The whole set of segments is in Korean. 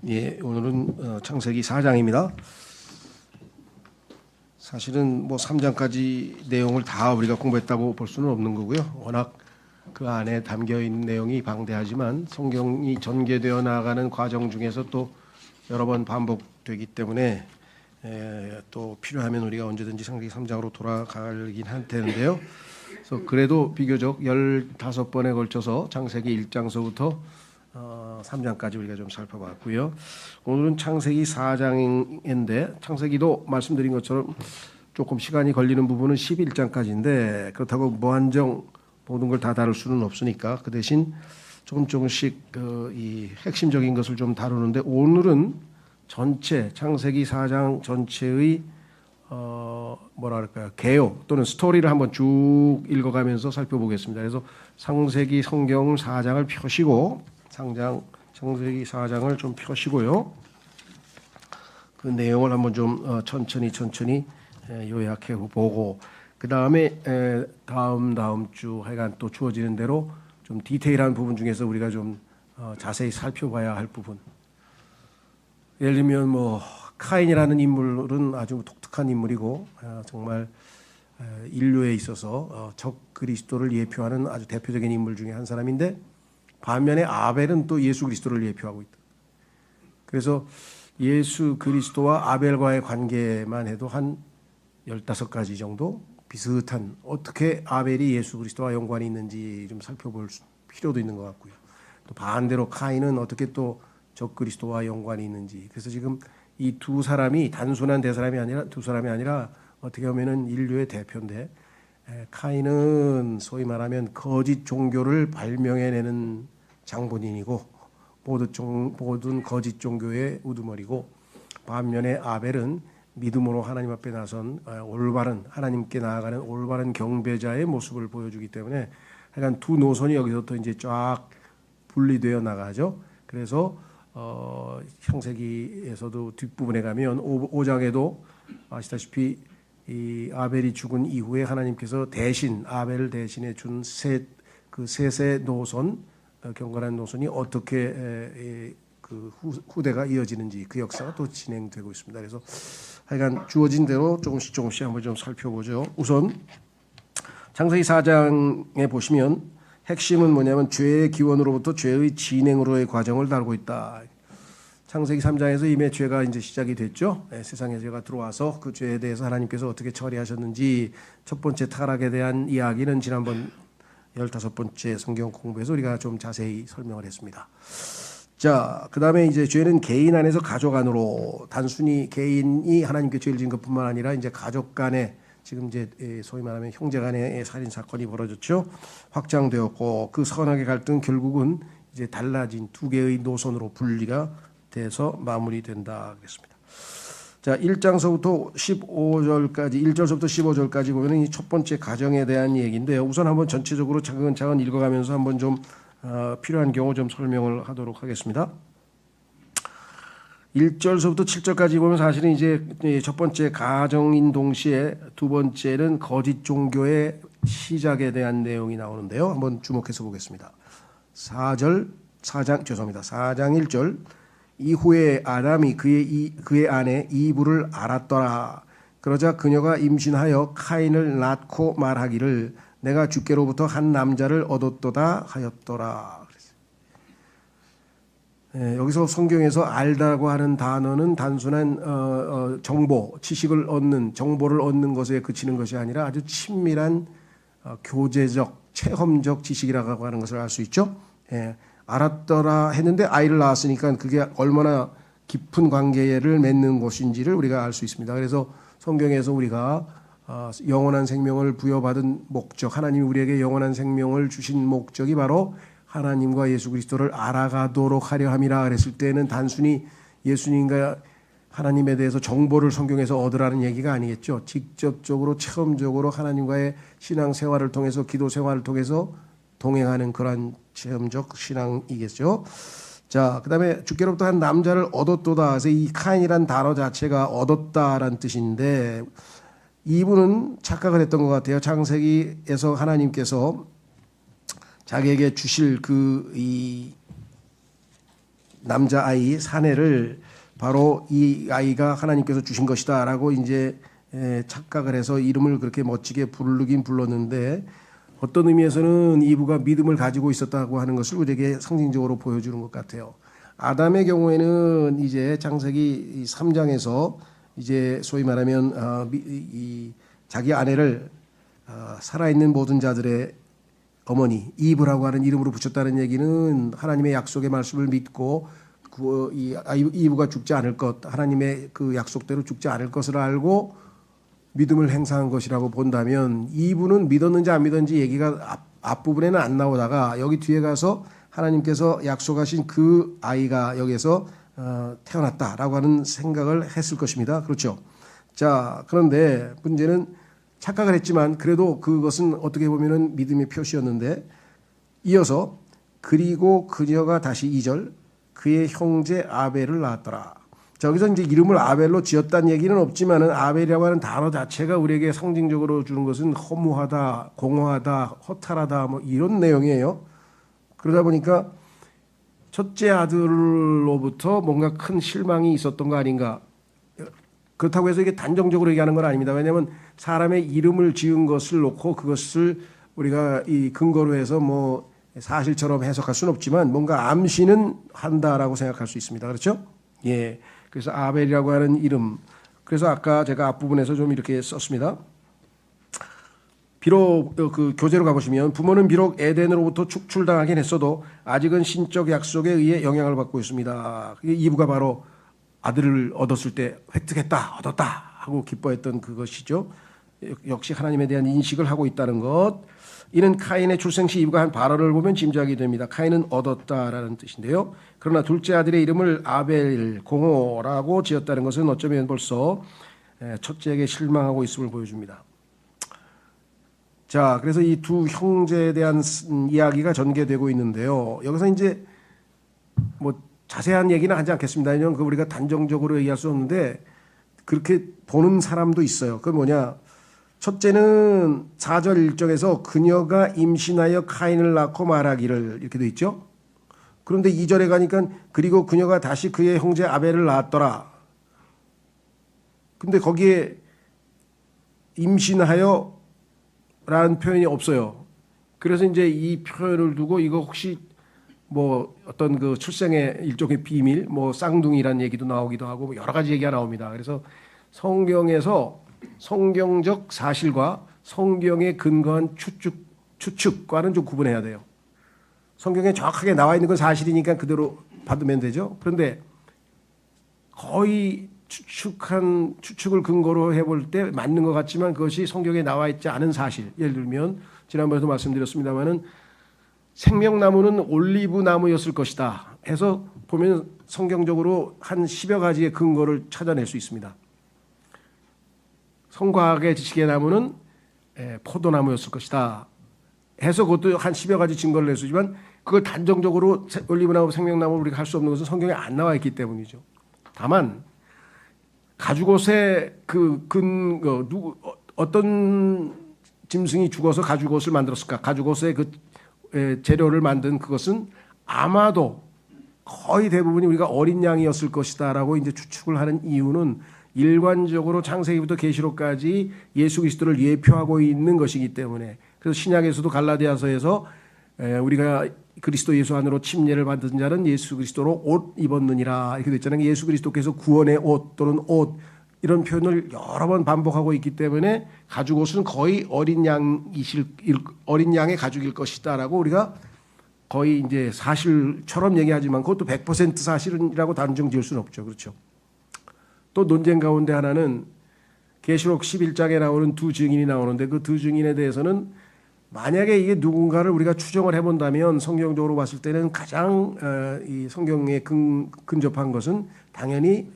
예, 오늘은 창세기 4장입니다. 사실은 뭐 3장까지 내용을 다 우리가 공부했다고 볼 수는 없는 거고요. 워낙 그 안에 담겨 있는 내용이 방대하지만 성경이 전개되어 나가는 과정 중에서 또 여러 번 반복되기 때문에 또 필요하면 우리가 언제든지 창세기 3장으로 돌아가긴 할 텐데요. 그래서 그래도 비교적 15번에 걸쳐서 창세기 1장서부터 3장까지 우리가 좀 살펴봤고요. 오늘은 창세기 4장인데 창세기도 말씀드린 것처럼 조금 시간이 걸리는 부분은 11장까지인데 그렇다고 무한정 모든 걸 다 다룰 수는 없으니까 그 대신 조금씩 이 핵심적인 것을 좀 다루는데 오늘은 전체 창세기 4장 전체의 뭐랄까요 개요 또는 스토리를 한번 쭉 읽어가면서 살펴보겠습니다. 그래서 창세기 성경을 4장을 펴시고 창세기 4장을 좀 펴시고요. 그 내용을 한번 좀 천천히 요약해 보고 그 다음에 다음 주 하여간 또 주어지는 대로 좀 디테일한 부분 중에서 우리가 좀 자세히 살펴봐야 할 부분. 예를 들면 뭐 카인이라는 인물은 아주 독특한 인물이고 정말 인류에 있어서 적 그리스도를 예표하는 아주 대표적인 인물 중에 한 사람인데 반면에 아벨은 또 예수 그리스도를 예표하고 있다. 그래서 예수 그리스도와 아벨과의 관계만 해도 한 15가지 정도 비슷한 어떻게 아벨이 예수 그리스도와 연관이 있는지 좀 살펴볼 필요도 있는 것 같고요. 또 반대로 카인은 어떻게 또 적 그리스도와 연관이 있는지. 그래서 지금 이 두 사람이 단순한 두 사람이 아니라 어떻게 보면은 인류의 대표인데 카인은 소위 말하면 거짓 종교를 발명해내는 장본인이고 모든 거짓 종교의 우두머리고 반면에 아벨은 믿음으로 하나님 앞에 나선 올바른 하나님께 나아가는 올바른 경배자의 모습을 보여주기 때문에 하여간 두 노선이 여기서부터 이제 쫙 분리되어 나가죠. 그래서 창세기에서도 뒷부분에 가면 5장에도 아시다시피 이 아벨이 죽은 이후에 하나님께서 대신 아벨 대신에 준 셋의 노선 경건한 노선이 어떻게 그 후대가 이어지는지 그 역사가 또 진행되고 있습니다. 그래서 하여간 주어진 대로 조금씩 한번 좀 살펴보죠. 우선 창세기 4장에 보시면 핵심은 뭐냐면 죄의 기원으로부터 죄의 진행으로의 과정을 다루고 있다. 창세기 3장에서 이미 죄가 이제 시작이 됐죠. 세상에 죄가 들어와서 그 죄에 대해서 하나님께서 어떻게 처리하셨는지 첫 번째 타락에 대한 이야기는 지난번 15번째 성경 공부에서 우리가 좀 자세히 설명을 했습니다. 자, 그 다음에 이제 죄는 개인 안에서 가족 안으로 단순히 개인이 하나님께 죄를 지은 것뿐만 아니라 이제 가족 간에 지금 이제 소위 말하면 형제 간의 살인 사건이 벌어졌죠. 확장되었고 그 선악의 갈등 결국은 이제 달라진 두 개의 노선으로 분리가 돼서 마무리된다 그랬습니다. 자, 1장서부터 15절까지 1절서부터 15절까지 보면은 이 첫 번째 가정에 대한 얘기인데요. 우선 한번 전체적으로 차근차근 읽어가면서 한번 좀 필요한 경우 좀 설명을 하도록 하겠습니다. 1절서부터 7절까지 보면 사실은 이제 첫 번째 가정인 동시에 두 번째는 거짓 종교의 시작에 대한 내용이 나오는데요. 한번 주목해서 보겠습니다. 4장 1절 이후에 아담이 그의 아내 이브를 알았더라. 그러자 그녀가 임신하여 카인을 낳고 말하기를 내가 주께로부터 한 남자를 얻었도다 하였더라. 여기서 성경에서 알다고 하는 단어는 단순한 정보, 정보를 얻는 것에 그치는 것이 아니라 아주 친밀한 교제적, 체험적 지식이라고 하는 것을 알 수 있죠. 알았더라 했는데 아이를 낳았으니까 그게 얼마나 깊은 관계를 맺는 것인지를 우리가 알 수 있습니다. 그래서 성경에서 우리가 영원한 생명을 부여받은 목적, 하나님이 우리에게 영원한 생명을 주신 목적이 바로 하나님과 예수 그리스도를 알아가도록 하려 함이라 그랬을 때는 단순히 예수님과 하나님에 대해서 정보를 성경에서 얻으라는 얘기가 아니겠죠. 직접적으로 체험적으로 하나님과의 신앙 생활을 통해서 기도 생활을 통해서 동행하는 그런 체험적 신앙이겠죠. 자, 그다음에 주께로부터 한 남자를 얻었도다. 그래서 이 카인이란 단어 자체가 얻었다라는 뜻인데 이분은 착각을 했던 것 같아요. 창세기에서 하나님께서 자기에게 주실 이 남자아이 사내를 바로 이 아이가 하나님께서 주신 것이다라고 이제 착각을 해서 이름을 그렇게 멋지게 부르긴 불렀는데 어떤 의미에서는 이브가 믿음을 가지고 있었다고 하는 것을 우리에게 상징적으로 보여주는 것 같아요. 아담의 경우에는 이제 창세기 3장에서 이제 소위 말하면 자기 아내를 살아있는 모든 자들의 어머니 이브라고 하는 이름으로 붙였다는 얘기는 하나님의 약속의 말씀을 믿고 이브가 죽지 않을 것, 하나님의 그 약속대로 죽지 않을 것을 알고 믿음을 행사한 것이라고 본다면 이브는 믿었는지 안 믿었는지 얘기가 앞부분에는 안 나오다가 여기 뒤에 가서 하나님께서 약속하신 그 아이가 여기에서 태어났다라고 하는 생각을 했을 것입니다. 그렇죠? 자, 그런데 문제는 착각을 했지만 그래도 그것은 어떻게 보면은 믿음의 표시였는데 이어서 그리고 그녀가 다시 2절 그의 형제 아벨을 낳았더라. 자, 여기서 이제 이름을 아벨로 지었다는 얘기는 없지만은 아벨이라고 하는 단어 자체가 우리에게 상징적으로 주는 것은 허무하다, 공허하다, 허탈하다 뭐 이런 내용이에요. 그러다 보니까 첫째 아들로부터 뭔가 큰 실망이 있었던 거 아닌가. 그렇다고 해서 이게 단정적으로 얘기하는 건 아닙니다. 왜냐하면 사람의 이름을 지은 것을 놓고 그것을 우리가 이 근거로 해서 뭐 사실처럼 해석할 수는 없지만 뭔가 암시는 한다라고 생각할 수 있습니다. 그렇죠? 예. 그래서 아벨이라고 하는 이름. 그래서 아까 제가 앞부분에서 좀 이렇게 썼습니다. 비록 그 교재로 가보시면 부모는 비록 에덴으로부터 축출당하긴 했어도 아직은 신적 약속에 의해 영향을 받고 있습니다. 이브가 바로 아들을 얻었을 때 획득했다, 얻었다 하고 기뻐했던 그것이죠. 역시 하나님에 대한 인식을 하고 있다는 것. 이는 카인의 출생 시 이브가 한 발언을 보면 짐작이 됩니다. 카인은 얻었다라는 뜻인데요. 그러나 둘째 아들의 이름을 아벨, 공호라고 지었다는 것은 어쩌면 벌써 첫째에게 실망하고 있음을 보여줍니다. 자, 그래서 이 두 형제에 대한 이야기가 전개되고 있는데요. 여기서 이제 뭐 자세한 얘기는 하지 않겠습니다. 왜냐하면 그 우리가 단정적으로 얘기할 수 없는데 그렇게 보는 사람도 있어요. 그 뭐냐? 첫째는 4절 1절에서 그녀가 임신하여 카인을 낳고 말하기를 이렇게 돼 있죠. 그런데 2절에 가니까 그리고 그녀가 다시 그의 형제 아벨을 낳았더라. 근데 거기에 임신하여 라는 표현이 없어요. 그래서 이제 이 표현을 두고 이거 혹시 뭐 어떤 그 출생의 일종의 비밀, 뭐 쌍둥이라는 얘기도 나오기도 하고 여러 가지 얘기가 나옵니다. 그래서 성경에서 성경적 사실과 성경에 근거한 추측과는 좀 구분해야 돼요. 성경에 정확하게 나와 있는 건 사실이니까 그대로 받으면 되죠. 그런데 거의 추측을 근거로 해볼 때 맞는 것 같지만 그것이 성경에 나와 있지 않은 사실. 예를 들면 지난번에도 말씀드렸습니다마는 생명나무는 올리브 나무였을 것이다 해서 보면 성경적으로 한 10여 가지의 근거를 찾아낼 수 있습니다. 성과학의 지식의 나무는 포도나무였을 것이다 해서 그것도 한 10여 가지 증거를 낼 수 있지만 그걸 단정적으로 올리브나무, 생명나무를 우리가 할 수 없는 것은 성경에 안 나와 있기 때문이죠. 다만 가죽옷의 그 근거, 어떤 짐승이 죽어서 가죽옷을 만들었을까? 가죽옷의 그 재료를 만든 그것은 아마도 거의 대부분이 우리가 어린 양이었을 것이다라고 이제 추측을 하는 이유는 일관적으로 창세기부터 계시록까지 예수 그리스도를 예표하고 있는 것이기 때문에 그래서 신약에서도 갈라디아서에서 우리가 그리스도 예수 안으로 침례를 받은 자는 예수 그리스도로 옷 입었느니라 이렇게 됐잖아요. 예수 그리스도께서 구원의 옷 또는 옷 이런 표현을 여러 번 반복하고 있기 때문에 가죽옷은 거의 어린 양의 가죽일 것이다라고 우리가 거의 이제 사실처럼 얘기하지만 그것도 100% 사실이라고 단정 지을 수는 없죠. 그렇죠. 또 논쟁 가운데 하나는 계시록 11장에 나오는 두 증인이 나오는데 그 두 증인에 대해서는 만약에 이게 누군가를 우리가 추정을 해본다면 성경적으로 봤을 때는 가장 이 성경에 근접한 것은 당연히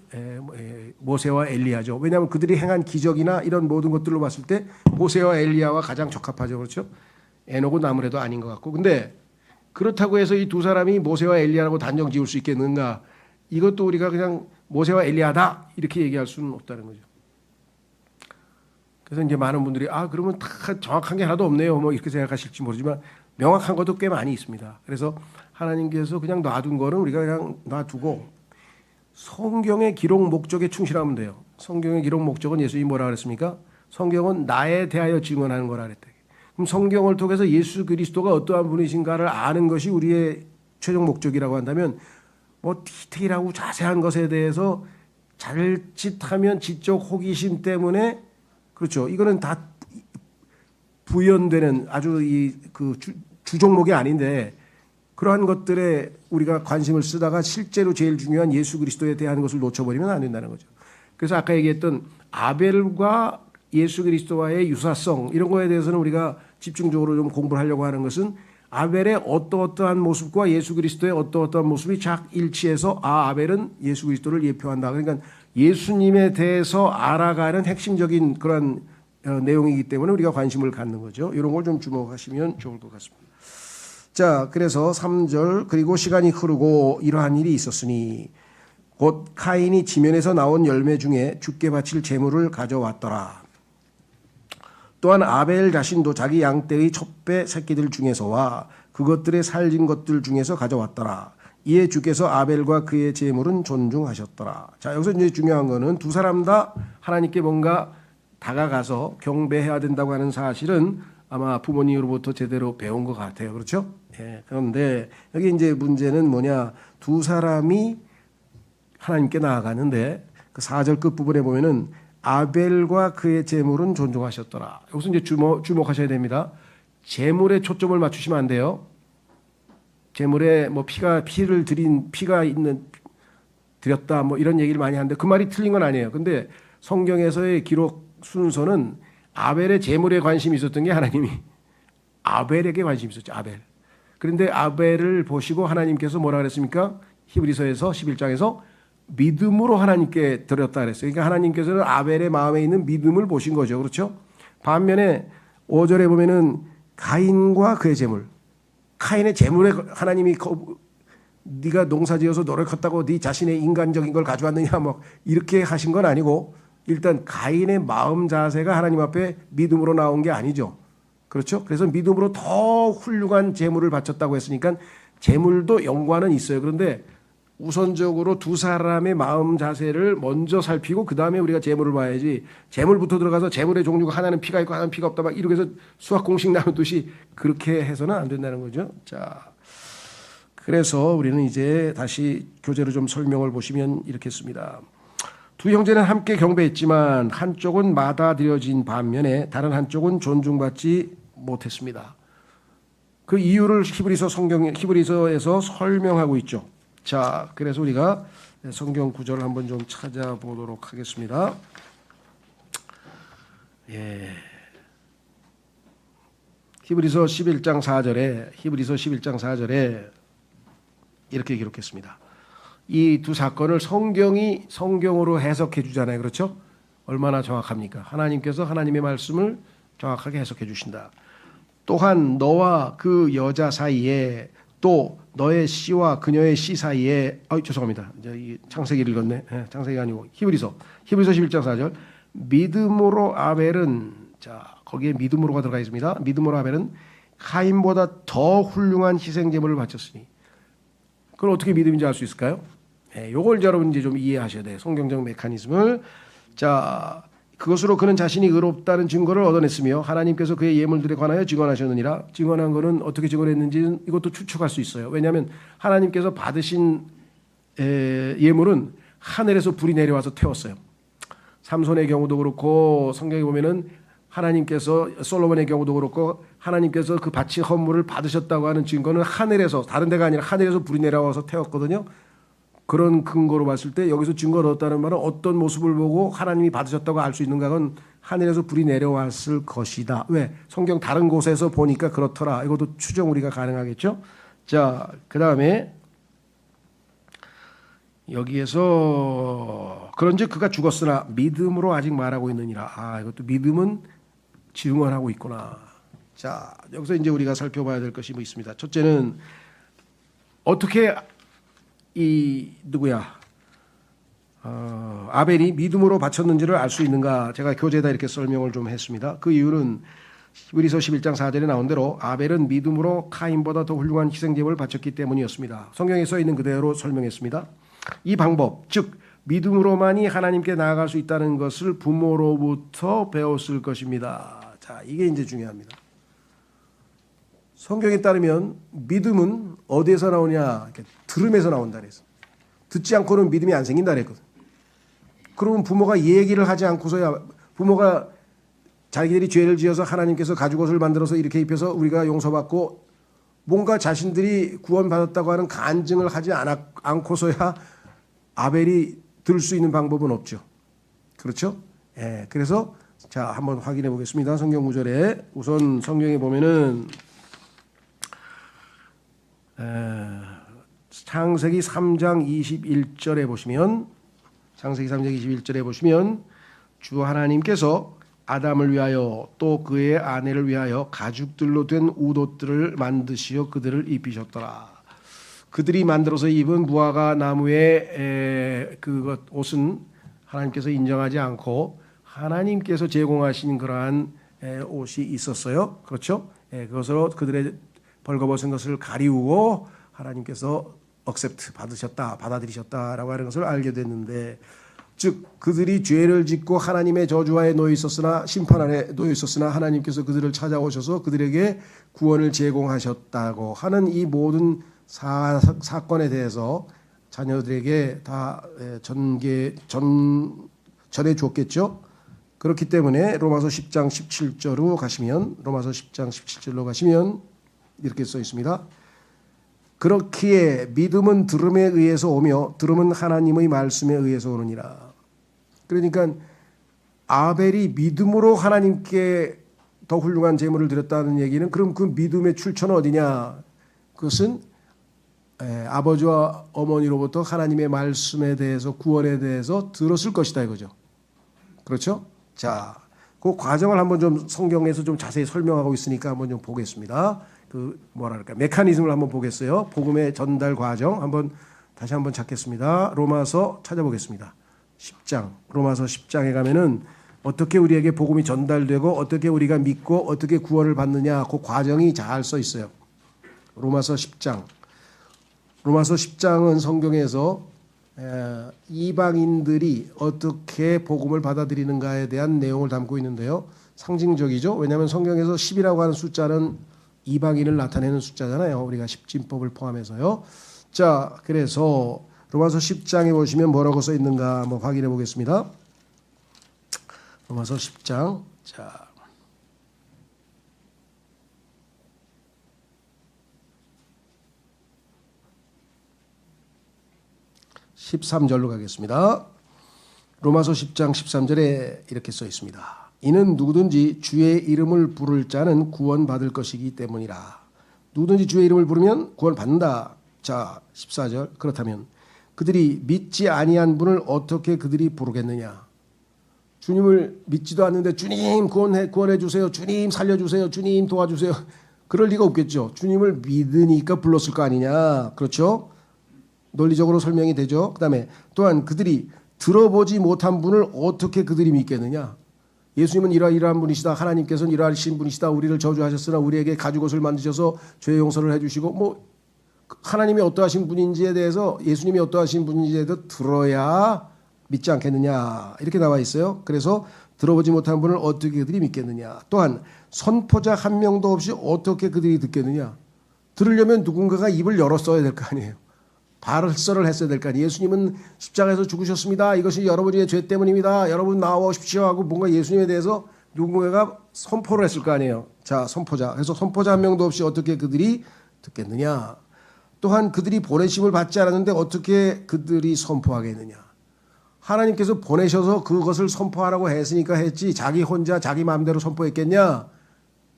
모세와 엘리야죠. 왜냐하면 그들이 행한 기적이나 이런 모든 것들로 봤을 때 모세와 엘리야와 가장 적합하죠. 그렇죠. 에녹은 아무래도 아닌 것 같고. 근데 그렇다고 해서 이 두 사람이 모세와 엘리야라고 단정 지을 수 있겠는가? 이것도 우리가 그냥 모세와 엘리야다 이렇게 얘기할 수는 없다는 거죠. 그래서 이제 많은 분들이 그러면 다 정확한 게 하나도 없네요. 뭐 이렇게 생각하실지 모르지만 명확한 것도 꽤 많이 있습니다. 그래서 하나님께서 그냥 놔둔 거는 우리가 그냥 놔두고 성경의 기록 목적에 충실하면 돼요. 성경의 기록 목적은 예수님이 뭐라 그랬습니까? 성경은 나에 대하여 증언하는 거라 그랬대. 그럼 성경을 통해서 예수 그리스도가 어떠한 분이신가를 아는 것이 우리의 최종 목적이라고 한다면 뭐 디테일하고 자세한 것에 대해서 자칫하면 지적 호기심 때문에 그렇죠. 이거는 다 부연되는 아주 그 주종목이 아닌데 그러한 것들에 우리가 관심을 쓰다가 실제로 제일 중요한 예수 그리스도에 대한 것을 놓쳐버리면 안 된다는 거죠. 그래서 아까 얘기했던 아벨과 예수 그리스도와의 유사성 이런 거에 대해서는 우리가 집중적으로 좀 공부를 하려고 하는 것은 아벨의 어떠어떠한 모습과 예수 그리스도의 어떠어떠한 모습이 쫙 일치해서 아벨은 예수 그리스도를 예표한다. 그러니까 예수님에 대해서 알아가는 핵심적인 그런 내용이기 때문에 우리가 관심을 갖는 거죠. 이런 걸 좀 주목하시면 좋을 것 같습니다. 자, 그래서 3절 그리고 시간이 흐르고 이러한 일이 있었으니 곧 카인이 지면에서 나온 열매 중에 주께 바칠 제물을 가져왔더라. 또한 아벨 자신도 자기 양떼의 첩배 새끼들 중에서와 그것들의 살진 것들 중에서 가져왔더라. 이에 주께서 아벨과 그의 제물은 존중하셨더라. 자, 여기서 이제 중요한 거는 두 사람 다 하나님께 뭔가 다가가서 경배해야 된다고 하는 사실은 아마 부모님으로부터 제대로 배운 것 같아요. 그렇죠? 예. 그런데 여기 이제 문제는 뭐냐? 두 사람이 하나님께 나아가는데 그 4절 끝부분에 보면은 아벨과 그의 제물은 존중하셨더라. 여기서 이제 주목하셔야 됩니다. 제물에 초점을 맞추시면 안 돼요. 제물에 뭐 피를 드렸다 뭐 이런 얘기를 많이 하는데 그 말이 틀린 건 아니에요. 근데 성경에서의 기록 순서는 아벨의 제물에 관심이 있었던 게 하나님이 아벨에게 관심이 있었죠. 아벨. 그런데 아벨을 보시고 하나님께서 뭐라 그랬습니까? 히브리서에서 11장에서 믿음으로 하나님께 드렸다 그랬어요. 그러니까 하나님께서는 아벨의 마음에 있는 믿음을 보신 거죠. 그렇죠? 반면에 5절에 보면은 가인과 그의 제물. 카인의 제물에 하나님이 네가 농사지어서 노력했다고 네 자신의 인간적인 걸 가져왔느냐 뭐 이렇게 하신 건 아니고 일단 가인의 마음 자세가 하나님 앞에 믿음으로 나온 게 아니죠. 그렇죠? 그래서 믿음으로 더 훌륭한 제물을 바쳤다고 했으니까 제물도 연관은 있어요. 그런데 우선적으로 두 사람의 마음 자세를 먼저 살피고 그 다음에 우리가 제물을 봐야지 제물부터 들어가서 제물의 종류가 하나는 피가 있고 하나는 피가 없다 막 이렇게 해서 수학 공식 나누듯이 그렇게 해서는 안 된다는 거죠. 자, 그래서 우리는 이제 다시 교재로 좀 설명을 보시면 이렇게 씁니다. 두 형제는 함께 경배했지만 한쪽은 받아들여진 반면에 다른 한쪽은 존중받지 못했습니다. 그 이유를 히브리서에서 설명하고 있죠. 자, 그래서 우리가 성경 구절을 한번 좀 찾아보도록 하겠습니다. 예. 히브리서 11장 4절에 이렇게 기록했습니다. 이 두 사건을 성경이 성경으로 해석해 주잖아요. 그렇죠? 얼마나 정확합니까? 하나님께서 하나님의 말씀을 정확하게 해석해 주신다. 또한 너와 그 여자 사이에 또 너의 씨와 그녀의 씨 사이에 죄송합니다. 이제 창세기를 읽었네. 창세기 아니고 히브리서 11장 4절. 믿음으로 아벨은 자, 거기에 믿음으로가 들어가 있습니다. 믿음으로 아벨은 카인보다 더 훌륭한 희생 제물을 바쳤으니. 그걸 어떻게 믿음인지 알 수 있을까요? 요걸 여러분 이제 좀 이해하셔야 돼요. 성경적 메커니즘을. 자, 그것으로 그는 자신이 의롭다는 증거를 얻어냈으며 하나님께서 그의 예물들에 관하여 증언하셨느니라. 증언한 것은 어떻게 증언했는지는 이것도 추측할 수 있어요. 왜냐하면 하나님께서 받으신 예물은 하늘에서 불이 내려와서 태웠어요. 삼손의 경우도 그렇고 성경에 보면은 하나님께서 솔로몬의 경우도 그렇고 하나님께서 그 바친 헌물을 받으셨다고 하는 증거는 하늘에서 다른 데가 아니라 하늘에서 불이 내려와서 태웠거든요. 그런 근거로 봤을 때 여기서 증거를 얻었다는 말은 어떤 모습을 보고 하나님이 받으셨다고 알 수 있는가는 하늘에서 불이 내려왔을 것이다. 왜? 성경 다른 곳에서 보니까 그렇더라. 이것도 추정 우리가 가능하겠죠. 자, 그 다음에 여기에서 그런즉 그가 죽었으나 믿음으로 아직 말하고 있느니라. 이것도 믿음은 증언하고 있구나. 자, 여기서 이제 우리가 살펴봐야 될 것이 뭐 있습니다. 첫째는 어떻게 아벨이 믿음으로 바쳤는지를 알 수 있는가? 제가 교재에다 이렇게 설명을 좀 했습니다. 그 이유는 히브리서 11장 4절에 나온 대로 아벨은 믿음으로 카인보다 더 훌륭한 희생제물을 바쳤기 때문이었습니다. 성경에 써 있는 그대로 설명했습니다. 이 방법, 즉 믿음으로만이 하나님께 나아갈 수 있다는 것을 부모로부터 배웠을 것입니다. 자, 이게 이제 중요합니다. 성경에 따르면 믿음은 어디에서 나오냐? 이렇게 들음에서 나온다 그랬어. 듣지 않고는 믿음이 안 생긴다 그랬거든. 그러면 부모가 얘기를 하지 않고서야, 부모가 자기들이 죄를 지어서 하나님께서 가죽옷을 만들어서 이렇게 입혀서 우리가 용서받고 뭔가 자신들이 구원받았다고 하는 간증을 하지 않고서야 아벨이 들 수 있는 방법은 없죠. 그렇죠? 예, 그래서 자, 한번 확인해 보겠습니다. 성경 구절에 우선 성경에 보면은 창세기 3장 21절에 보시면, 창세기 3장 21절에 보시면 주 하나님께서 아담을 위하여 또 그의 아내를 위하여 가죽들로 된 웃옷들을 만드시어 그들을 입히셨더라. 그들이 만들어서 입은 무화과 나무의 그것 옷은 하나님께서 인정하지 않고 하나님께서 제공하신 그러한 옷이 있었어요. 그렇죠? 그것으로 그들의 벌거벗은 것을 가리우고 하나님께서 억셉트 받아들이셨다라고 하는 것을 알게 됐는데, 즉 그들이 죄를 짓고 하나님의 저주하에 놓여 있었으나, 심판 아래 놓여 있었으나 하나님께서 그들을 찾아오셔서 그들에게 구원을 제공하셨다고 하는 이 모든 사건에 대해서 자녀들에게 다 전해 줬겠죠. 그렇기 때문에 로마서 10장 17절로 가시면, 로마서 10장 17절로 가시면 이렇게 써 있습니다. 그렇기에 믿음은 들음에 의해서 오며 들음은 하나님의 말씀에 의해서 오느니라. 그러니까 아벨이 믿음으로 하나님께 더 훌륭한 제물을 드렸다는 얘기는, 그럼 그 믿음의 출처는 어디냐? 그것은 아버지와 어머니로부터 하나님의 말씀에 대해서, 구원에 대해서 들었을 것이다 이거죠. 그렇죠? 자, 그 과정을 한번 좀 성경에서 좀 자세히 설명하고 있으니까 한번 좀 보겠습니다. 그 뭐랄까 메커니즘을 한번 보겠어요. 복음의 전달 과정 다시 한번 찾겠습니다. 로마서 찾아보겠습니다. 10장, 로마서 10장에 가면은 어떻게 우리에게 복음이 전달되고 어떻게 우리가 믿고 어떻게 구원을 받느냐, 그 과정이 잘 써 있어요. 로마서 10장. 로마서 10장은 성경에서 이방인들이 어떻게 복음을 받아들이는가에 대한 내용을 담고 있는데요. 상징적이죠. 왜냐하면 성경에서 10이라고 하는 숫자는 이방인을 나타내는 숫자잖아요. 우리가 십진법을 포함해서요. 자, 그래서 로마서 10장에 보시면 뭐라고 써 있는가 한번 확인해 보겠습니다. 로마서 10장. 자, 13절로 가겠습니다. 로마서 10장 13절에 이렇게 써 있습니다. 이는 누구든지 주의 이름을 부를 자는 구원받을 것이기 때문이라. 누구든지 주의 이름을 부르면 구원받는다. 자, 14절. 그렇다면 그들이 믿지 아니한 분을 어떻게 그들이 부르겠느냐? 주님을 믿지도 않는데 주님 구원해 주세요. 주님 살려주세요. 주님 도와주세요. 그럴 리가 없겠죠. 주님을 믿으니까 불렀을 거 아니냐. 그렇죠? 논리적으로 설명이 되죠. 그다음에 또한 그들이 들어보지 못한 분을 어떻게 그들이 믿겠느냐? 예수님은 이러한 분이시다. 하나님께서는 이러하신 분이시다. 우리를 저주하셨으나 우리에게 가죽옷을 만드셔서 죄 용서를 해주시고, 뭐 하나님이 어떠하신 분인지에 대해서, 예수님이 어떠하신 분인지에 대해서 들어야 믿지 않겠느냐, 이렇게 나와 있어요. 그래서 들어보지 못한 분을 어떻게 그들이 믿겠느냐. 또한 선포자 한 명도 없이 어떻게 그들이 듣겠느냐. 들으려면 누군가가 입을 열었어야 될 거 아니에요. 발설을 했어야 될 거 아니에요. 예수님은 십자가에서 죽으셨습니다. 이것이 여러분의 죄 때문입니다. 여러분 나와오십시오 하고 뭔가 예수님에 대해서 누군가가 선포를 했을 거 아니에요. 자, 선포자. 그래서 선포자 한 명도 없이 어떻게 그들이 듣겠느냐. 또한 그들이 보내심을 받지 않았는데 어떻게 그들이 선포하겠느냐. 하나님께서 보내셔서 그것을 선포하라고 했으니까 했지 자기 혼자 자기 마음대로 선포했겠냐.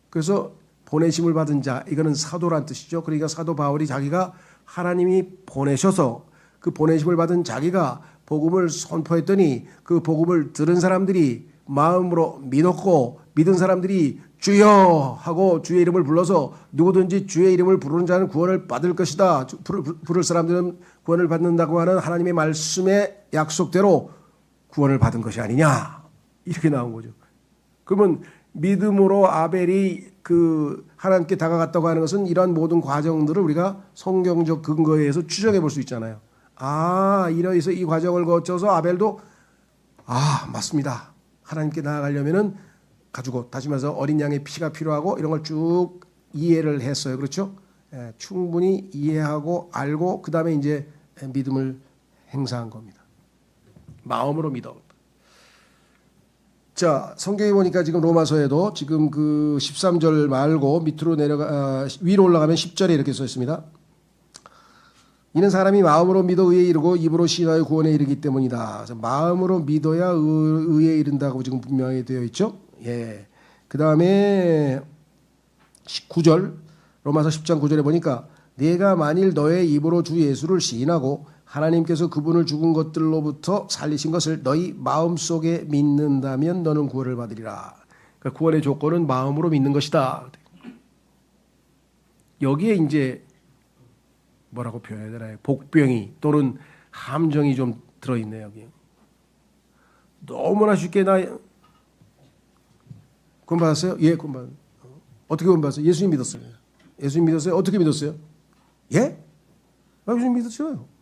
그래서 보내심을 받은 자, 이거는 사도란 뜻이죠. 그러니까 사도 바울이 자기가 하나님이 보내셔서 그 보내심을 받은 자기가 복음을 선포했더니 그 복음을 들은 사람들이 마음으로 믿었고, 믿은 사람들이 주여 하고 주의 이름을 불러서 누구든지 주의 이름을 부르는 자는 구원을 받을 것이다. 부를 사람들은 구원을 받는다고 하는 하나님의 말씀의 약속대로 구원을 받은 것이 아니냐. 이렇게 나온 거죠. 그러면 믿음으로 아벨이 그 하나님께 다가갔다고 하는 것은 이러한 모든 과정들을 우리가 성경적 근거에 의해서 추정해 볼 수 있잖아요. 이러해서 이 과정을 거쳐서 아벨도 맞습니다. 하나님께 나아가려면은 가지고 다시 말해서 어린 양의 피가 필요하고 이런 걸 쭉 이해를 했어요. 그렇죠? 충분히 이해하고 알고 그 다음에 이제 믿음을 행사한 겁니다. 마음으로 믿어. 자, 성경에 보니까 지금 로마서에도 지금 그 13절 말고 밑으로 위로 올라가면 10절에 이렇게 써 있습니다. 이는 사람이 마음으로 믿어 의에 이르고 입으로 신하여 구원에 이르기 때문이다. 그래서 마음으로 믿어야 의에 이른다고 지금 분명히 되어 있죠. 예. 그 다음에 9절 로마서 10장 9절에 보니까 네가 만일 너의 입으로 주 예수를 시인하고 하나님께서 그분을 죽은 것들로부터 살리신 것을 너희 마음속에 믿는다면 너는 구원을 받으리라. 그러니까 구원의 조건은 마음으로 믿는 것이다. 여기에 이제 뭐라고 표현해야 되나요? 복병이 또는 함정이 좀 들어있네요. 여기. 너무나 쉽게 나 구원 받았어요? 예, 구원 받았어요. 어떻게 구원 받았어요? 예수님 믿었어요. 예수님 믿었어요? 어떻게 믿었어요? 예? 예수님 믿었어요.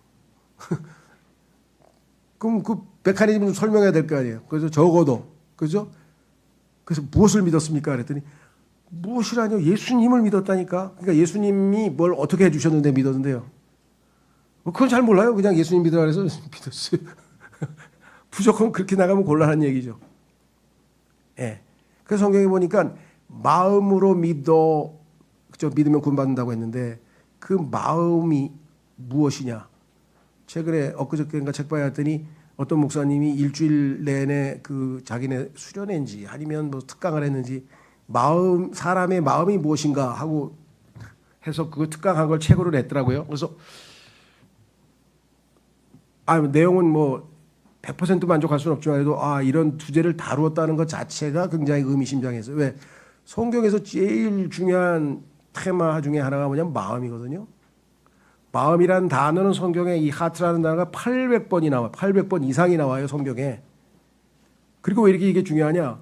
그럼 그 메커니즘 좀 설명해야 될 거 아니에요. 그래서 적어도 그죠? 그래서 무엇을 믿었습니까? 그랬더니 무엇이라뇨? 예수님을 믿었다니까. 그러니까 예수님이 뭘 어떻게 해주셨는데 믿었는데요. 그건 잘 몰라요. 그냥 예수님 믿으라 그래서 믿었어요. 무조건 그렇게 나가면 곤란한 얘기죠. 예. 그래서 성경에 보니까 마음으로 믿어, 그죠? 믿으면 구원받는다고 했는데 그 마음이 무엇이냐? 최근에 엊그저께인가 책 봐야 했더니 어떤 목사님이 일주일 내내 그 자기네 수련회인지 아니면 뭐 특강을 했는지 사람의 마음이 무엇인가 하고 해서 그 특강한 걸 책으로 냈더라고요. 그래서 내용은 뭐 100% 만족할 수는 없지만 그래도 이런 주제를 다루었다는 것 자체가 굉장히 의미심장했어요. 왜? 성경에서 제일 중요한 테마 중에 하나가 뭐냐면 마음이거든요. 마음이라는 단어는 성경에 이 하트라는 단어가 800번이 나와요. 800번 이상이 나와요, 성경에. 그리고 왜 이렇게 이게 중요하냐?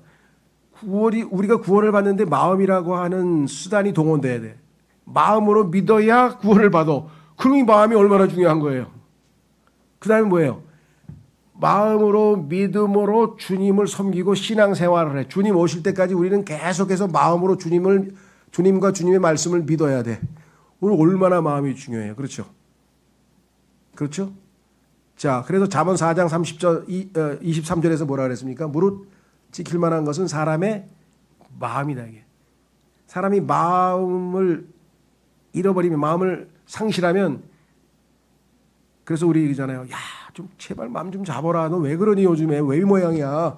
우리가 구원을 받는데 마음이라고 하는 수단이 동원돼야 돼. 마음으로 믿어야 구원을 받아. 그럼 이 마음이 얼마나 중요한 거예요. 그 다음에 뭐예요? 마음으로 믿음으로 주님을 섬기고 신앙생활을 해. 주님 오실 때까지 우리는 계속해서 마음으로 주님과 주님의 말씀을 믿어야 돼. 오늘 얼마나 마음이 중요해요. 그렇죠? 그렇죠? 자, 그래서 잠언 4장 23절에서 뭐라 그랬습니까? 무릇 지킬 만한 것은 사람의 마음이다. 이게. 사람이 마음을 잃어버리면, 마음을 상실하면, 그래서 우리 얘기잖아요. 야, 좀 제발 마음 좀 잡아라. 너 왜 그러니 요즘에? 왜 이 모양이야?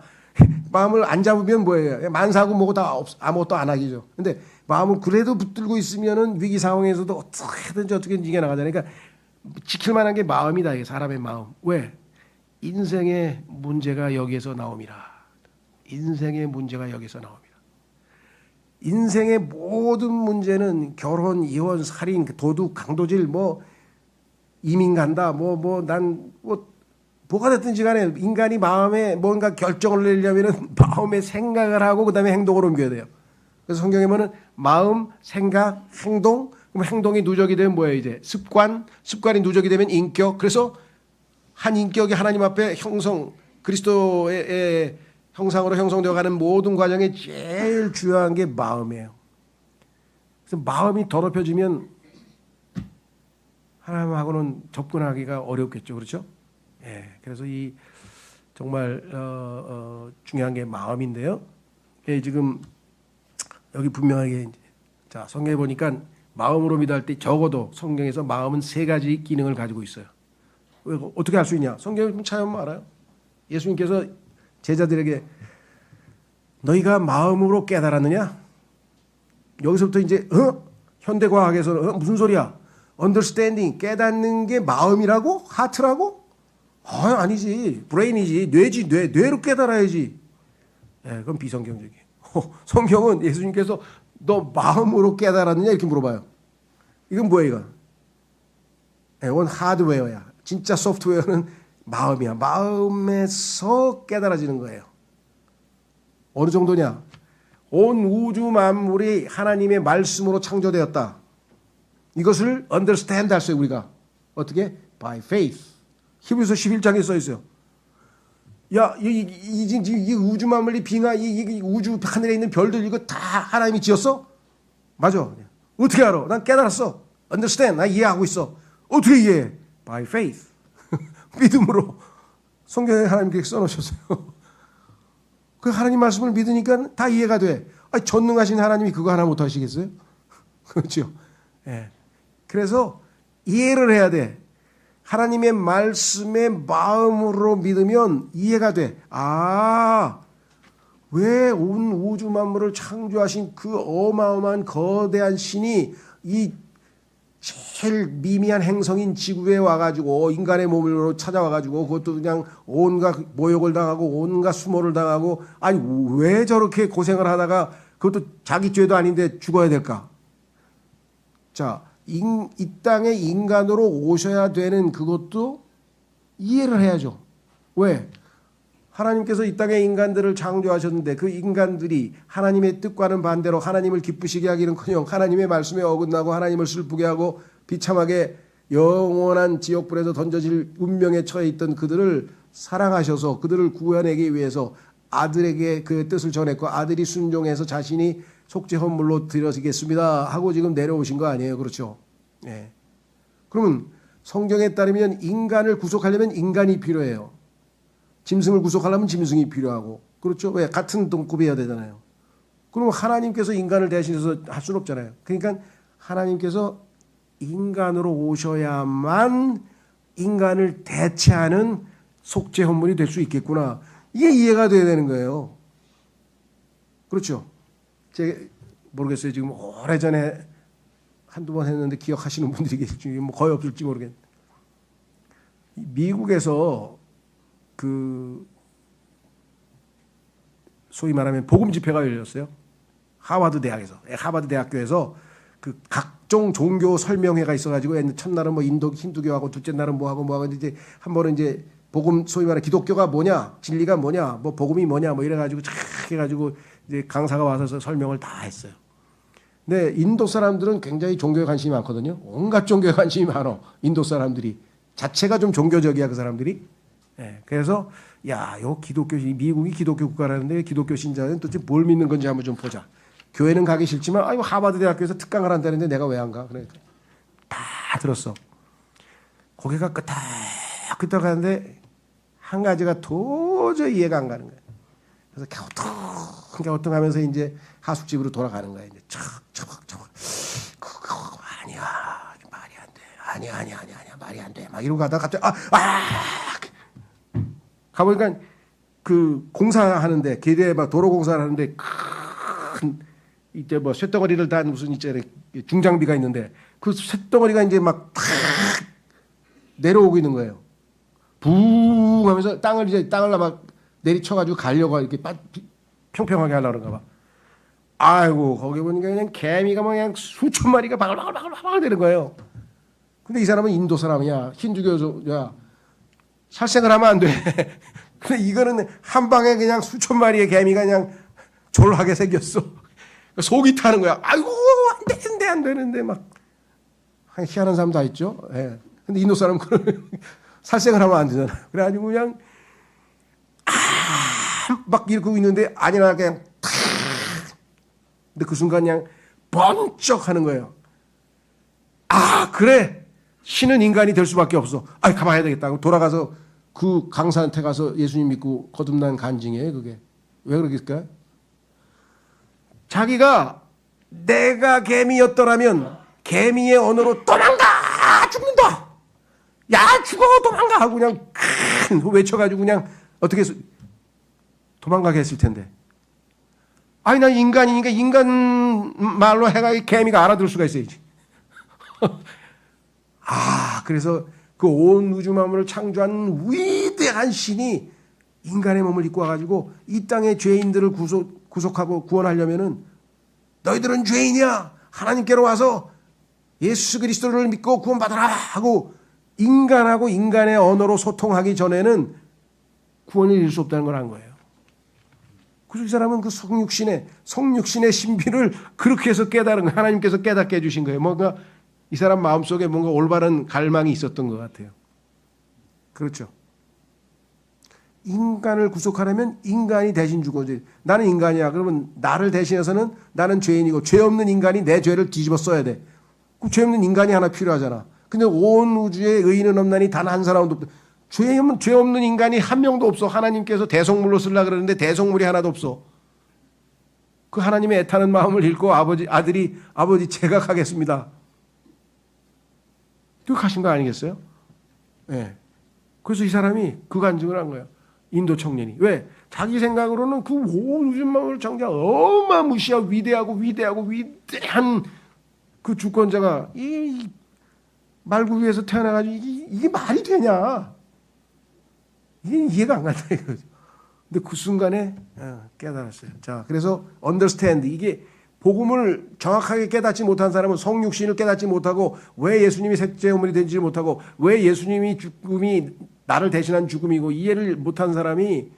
마음을 안 잡으면 뭐예요? 만사하고 뭐고 다 아무것도 안 하기죠. 근데 마음은 그래도 붙들고 있으면은 위기 상황에서도 어떻게든지 이겨나가잖아요. 그러니까 지킬 만한 게 마음이다. 이게 사람의 마음. 왜? 인생의 문제가 여기에서 나옵니다. 인생의 문제가 여기서 나옵니다. 인생의 모든 문제는 결혼, 이혼, 살인, 도둑, 강도질, 이민 간다, 뭐가 됐든지 간에 인간이 마음에 뭔가 결정을 내려면은 마음에 생각을 하고 그 다음에 행동을 옮겨야 돼요. 그래서 성경에 보면 마음, 생각, 행동, 그럼 행동이 누적이 되면 뭐예요? 이제 습관이 누적이 되면 인격. 그래서 한 인격이 하나님 앞에 그리스도의 형상으로 형성되어 가는 모든 과정에 제일 중요한 게 마음이에요. 그래서 마음이 더럽혀지면 하나님하고는 접근하기가 어렵겠죠. 그렇죠? 예. 그래서 이 정말 중요한 게 마음인데요. 예, 지금 여기 분명하게 자, 성경에 보니까 마음으로 믿을 때 적어도 성경에서 마음은 3가지 기능을 가지고 있어요. 왜, 어떻게 할 수 있냐? 성경을 찾아보면 알아요. 예수님께서 제자들에게 너희가 마음으로 깨달았느냐? 여기서부터 이제 현대과학에서는 무슨 소리야? understanding, 깨닫는 게 마음이라고? 하트라고? 아니지. 브레인이지. 뇌로 깨달아야지. 예, 그건 비성경적이에요. 성경은 예수님께서 너 마음으로 깨달았느냐? 이렇게 물어봐요. 이건 뭐예요, 이건? 예, 이건 하드웨어야. 진짜 소프트웨어는 마음이야. 마음에서 깨달아지는 거예요. 어느 정도냐? 온 우주 만물이 하나님의 말씀으로 창조되었다. 이것을 understand 할 수 있어요. 우리가 어떻게? By faith. 히브리서 11장에 써 있어요. 야, 이 우주 만물이 빙하, 이 우주 하늘에 있는 별들 이거 다 하나님이 지었어? 맞아. 어떻게 알아? 난 깨달았어. understand. 나 이해하고 있어. 어떻게 이해해? By faith. 믿음으로. 성경에 하나님 그렇게 써놓으셨어요. 그 하나님 말씀을 믿으니까 다 이해가 돼. 아니, 전능하신 하나님이 그거 하나 못하시겠어요? 그렇죠. 예. 그래서 이해를 해야 돼. 하나님의 말씀에 마음으로 믿으면 이해가 돼. 아, 왜 온 우주 만물을 창조하신 그 어마어마한 거대한 신이 이 제일 미미한 행성인 지구에 와가지고 인간의 몸으로 찾아와가지고 그것도 그냥 온갖 모욕을 당하고 온갖 수모를 당하고 아니 왜 저렇게 고생을 하다가 그것도 자기 죄도 아닌데 죽어야 될까? 자, 이 땅에 인간으로 오셔야 되는 그것도 이해를 해야죠. 왜? 하나님께서 이 땅에 인간들을 창조하셨는데 그 인간들이 하나님의 뜻과는 반대로 하나님을 기쁘시게 하기는커녕 하나님의 말씀에 어긋나고 하나님을 슬프게 하고 비참하게 영원한 지옥불에서 던져질 운명에 처해 있던 그들을 사랑하셔서 그들을 구해내기 위해서 아들에게 그 뜻을 전했고 아들이 순종해서 자신이 속죄 헌물로 드려지겠습니다 하고 지금 내려오신 거 아니에요. 그렇죠? 네. 그러면 성경에 따르면 인간을 구속하려면 인간이 필요해요. 짐승을 구속하려면 짐승이 필요하고 그렇죠? 왜? 같은 동급이어야 되잖아요. 그러면 하나님께서 인간을 대신해서 할 수는 없잖아요. 그러니까 하나님께서 인간으로 오셔야만 인간을 대체하는 속죄 헌물이 될 수 있겠구나. 이게 이해가 돼야 되는 거예요. 그렇죠? 제가 모르겠어요. 지금 오래전에 한두 번 했는데 기억하시는 분들이 계실지 뭐 거의 없을지 모르겠는데 미국에서 그 소위 말하면 복음 집회가 열렸어요. 하버드 대학에서. 하버드 대학교에서 그 각종 종교 설명회가 있어가지고 첫날은 뭐 힌두교하고 둘째 날은 뭐하고 이제 한 번은 이제 복음 소위 말하는 기독교가 뭐냐, 진리가 뭐냐, 뭐 복음이 뭐냐, 뭐 이래가지고 착 해가지고 이제 강사가 와서 설명을 다 했어요. 근데 인도 사람들은 굉장히 종교에 관심이 많거든요. 온갖 종교에 관심이 많아. 인도 사람들이 자체가 좀 종교적이야 그 사람들이. 네, 그래서 야, 요 기독교 미국이 기독교 국가라는데 기독교 신자는 도대체 뭘 믿는 건지 한번 좀 보자. 교회는 가기 싫지만 아이고 하버드 대학교에서 특강을 한다는데 내가 왜 안 가? 그러니까 다 들었어. 고개가 끄덕끄덕 하는데 한 가지가 도저히 이해가 안 가는 거야. 그래서 갸우뚱하면서 이제 하숙집으로 돌아가는 거야. 이제 척척 그거 아니야, 말이 안 돼. 아니야, 말이 안 돼. 막 이러고 가다가 갑자기 가보니까 그 공사하는데 길에 막 도로 공사를 하는데 큰 이제 뭐 쇳덩어리를 단 무슨 이제 중장비가 있는데 그 쇳덩어리가 이제 막 탁 내려오고 있는 거예요. 붕 하면서 땅을 막 내리쳐가지고 가려고 이렇게 평평하게 하려고 그런가 봐. 아이고 거기 보니까 그냥 개미가 뭐 그냥 수천 마리가 바글바글 되는 거예요. 근데 이 사람은 인도 사람이야, 힌두교야. 살생을 하면 안 돼. 근데 이거는 한 방에 그냥 수천 마리의 개미가 그냥 졸하게 생겼어. 속이 타는 거야. 아이고 안 되는데 막 희한한 사람 다 있죠. 예. 근데 인도 사람은 살생을 하면 안 되잖아. 그래가지고 그냥 막 이러고 있는데 아니나 그냥 탁. 근데 그 순간 그냥 번쩍 하는 거예요. 아 그래. 신은 인간이 될 수밖에 없어. 아 가만히 되겠다. 돌아가서 그 강사한테 가서 예수님 믿고 거듭난 간증이에요. 그게 왜 그러겠을까요? 자기가 내가 개미였더라면 개미의 언어로 도망가 죽는다. 야 죽어 도망가 하고 그냥 큰 외쳐가지고 그냥 어떻게 해서 도망가게 했을 텐데. 아니 난 인간이니까 인간 말로 해가 개미가 알아들 수가 있어야지. 그래서 그 온 우주 만물을 창조한 위대한 신이 인간의 몸을 입고 와가지고 이 땅의 죄인들을 구속하고 구원하려면은 너희들은 죄인이야. 하나님께로 와서 예수 그리스도를 믿고 구원받아라 하고 인간하고 인간의 언어로 소통하기 전에는 구원을 이룰 수 없다는 걸 한 거예요. 그래서 이 사람은 그 성육신의 신비를 그렇게 해서 깨달은 거예요. 하나님께서 깨닫게 해주신 거예요. 뭔가 이 사람 마음속에 뭔가 올바른 갈망이 있었던 것 같아요. 그렇죠. 인간을 구속하려면 인간이 대신 죽어야지. 나는 인간이야. 그러면 나를 대신해서는 나는 죄인이고 죄 없는 인간이 내 죄를 뒤집어 써야 돼. 그럼 죄 없는 인간이 하나 필요하잖아. 근데 온 우주에 의인은 없나니 단 한 사람도 없다. 죄 없는 인간이 한 명도 없어. 하나님께서 대속물로 쓰려고 그러는데 대속물이 하나도 없어. 그 하나님의 애타는 마음을 읽고 아들이 아버지 제가 가겠습니다. 그 가신 거 아니겠어요? 네. 그래서 이 사람이 그 간증을 한 거예요. 인도 청년이. 왜? 자기 생각으로는 그 온 우주만을 정말 어마무시하고 위대한 그 주권자가 이 말구 위에서 태어나가지고 이게 말이 되냐? 이게 이해가 안 간다 이거죠. 근데 그 순간에 깨달았어요. 자, 그래서 understand 이게 복음을 정확하게 깨닫지 못한 사람은 성육신을 깨닫지 못하고 왜 예수님이 셋째 어머니 된지 못하고 왜 예수님이 죽음이 나를 대신한 죽음이고 이해를 못한 사람이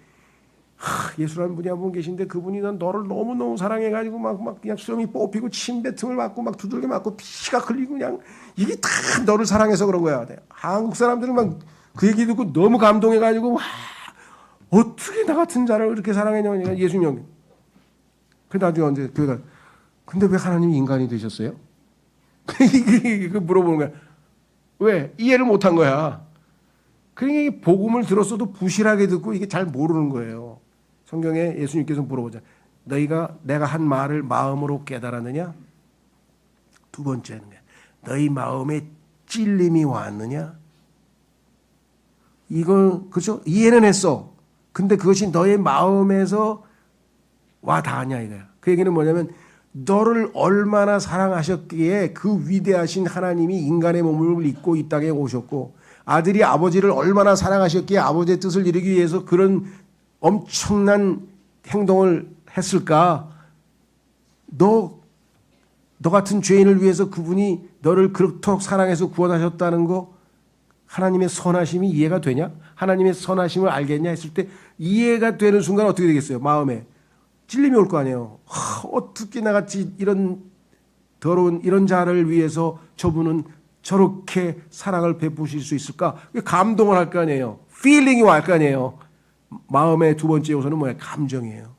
예수라는 분이 한 분 계신데 그분이 너를 너무너무 사랑해가지고 막 그냥 수염이 뽑히고 침뱉음을 맞고 막 두들겨 맞고 피가 흘리고 그냥 이게 다 너를 사랑해서 그런 거야. 한국 사람들은 막 그 얘기 듣고 너무 감동해가지고 와, 어떻게 나 같은 자를 이렇게 사랑했냐고 예수님. 그 나중에 언제 교회가 근데 왜 하나님이 인간이 되셨어요? 그 물어보는 거야. 왜? 이해를 못한 거야. 그러니까 복음을 들었어도 부실하게 듣고 이게 잘 모르는 거예요. 성경에 예수님께서 물어보자. 너희가 내가 한 말을 마음으로 깨달았느냐? 두 번째는 너희 마음에 찔림이 왔느냐? 이걸 그렇죠? 이해는 했어. 근데 그것이 너의 마음에서 와 닿았냐 이거야. 그 얘기는 뭐냐면 너를 얼마나 사랑하셨기에 그 위대하신 하나님이 인간의 몸을 입고 이 땅에 오셨고 아들이 아버지를 얼마나 사랑하셨기에 아버지의 뜻을 이루기 위해서 그런 엄청난 행동을 했을까? 너 같은 죄인을 위해서 그분이 너를 그렇도록 사랑해서 구원하셨다는 거 하나님의 선하심이 이해가 되냐? 하나님의 선하심을 알겠냐 했을 때 이해가 되는 순간 어떻게 되겠어요? 마음에 찔림이 올 거 아니에요. 어떻게 나같이 이런 더러운 이런 자를 위해서 저분은 저렇게 사랑을 베푸실 수 있을까? 감동을 할 거 아니에요. feeling이 올 거 아니에요. 마음의 두 번째 요소는 뭐예요? 감정이에요.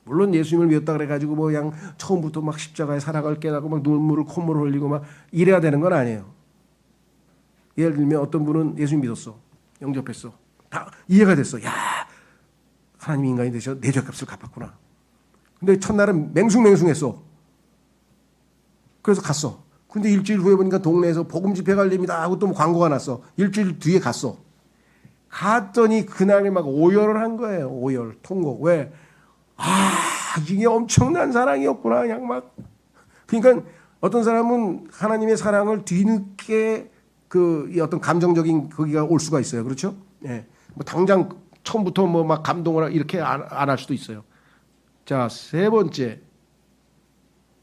물론 예수님을 믿었다 그래가지고 뭐 그냥 처음부터 막 십자가의 사랑을 깨닫고 막 눈물을 콧물을 흘리고 막 이래야 되는 건 아니에요. 예를 들면 어떤 분은 예수님 믿었어. 영접했어. 다 이해가 됐어. 야, 하나님이 인간이 되셔 내 죄값을 갚았구나. 근데 첫날은 맹숭맹숭했어. 그래서 갔어. 근데 일주일 후에 보니까 동네에서 복음 집회 갈립니다 하고 또 뭐 광고가 났어. 일주일 뒤에 갔어. 갔더니 그날에 막 오열을 한 거예요. 오열, 통곡. 왜? 이게 엄청난 사랑이었구나. 그냥 막. 그러니까 어떤 사람은 하나님의 사랑을 뒤늦게 이 어떤 감정적인 거기가 올 수가 있어요. 그렇죠? 예. 뭐 당장 처음부터 뭐 막 감동을 이렇게 안 할 수도 있어요. 자, 세 번째.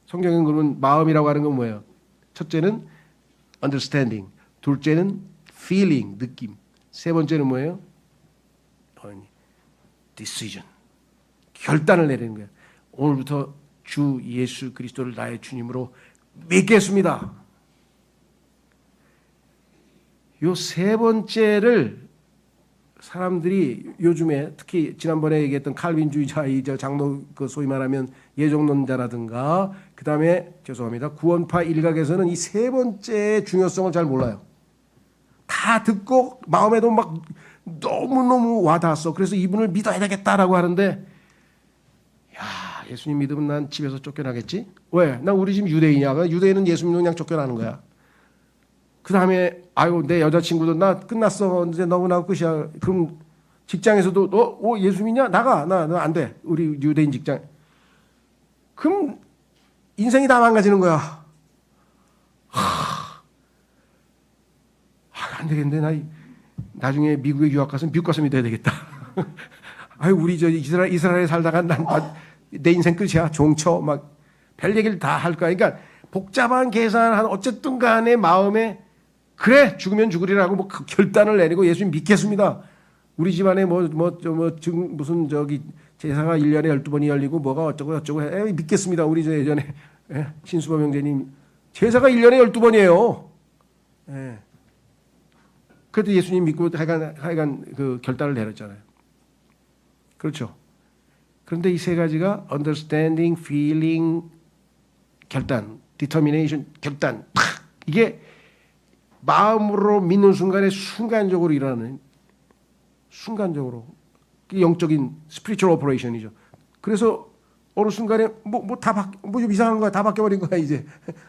성경은 그러면 마음이라고 하는 건 뭐예요? 첫째는 understanding. 둘째는 feeling, 느낌. 세 번째는 뭐예요? decision. 결단을 내리는 거예요. 오늘부터 주 예수 그리스도를 나의 주님으로 믿겠습니다. 요 세 번째를 사람들이 요즘에 특히 지난번에 얘기했던 칼빈주의자, 장로 소위 말하면 예정론자라든가 그다음에 죄송합니다. 구원파 일각에서는 이 세 번째의 중요성을 잘 몰라요. 다 듣고 마음에도 막 너무너무 와닿았어. 그래서 이분을 믿어야 되겠다라고 하는데 야, 예수님 믿으면 난 집에서 쫓겨나겠지? 왜? 난 우리 집 유대인이야. 유대인은 예수 믿으면 그냥 쫓겨나는 거야. 그 다음에 아유 내 여자친구도 나 끝났어. 이제 너무나 끝이야. 그럼 직장에서도 너 예수 믿냐? 나가. 나 안 돼. 우리 유대인 직장. 그럼 인생이 다 망가지는 거야. 안 되겠네. 나 나중에 미국에 유학 가서 미국 가서 믿어야 되겠다. 아유 우리 저 이스라엘에 살다가 내 인생 끝이야. 종쳐 막 별 얘기를 다 할 거야. 그러니까 복잡한 계산한 어쨌든 간에 마음에 그래 죽으면 죽으리라고 뭐 결단을 내리고 예수님 믿겠습니다. 우리 집안에 무슨 저기 제사가 1년에 12번이 열리고 뭐가 어쩌고 저쩌고 해. 믿겠습니다. 우리 저 예전에 신수범 형제님 제사가 1년에 12번이에요. 예. 그래도 예수님 믿고 하여간 그 결단을 내렸잖아요. 그렇죠. 그런데 이 세 가지가 understanding, feeling, 결단, determination, 결단. 이게 마음으로 믿는 순간에 순간적으로 일어나는 순간적으로 영적인 spiritual operation이죠. 그래서 어느 순간에 좀 이상한 거야 다 바뀌어버린 거야 이제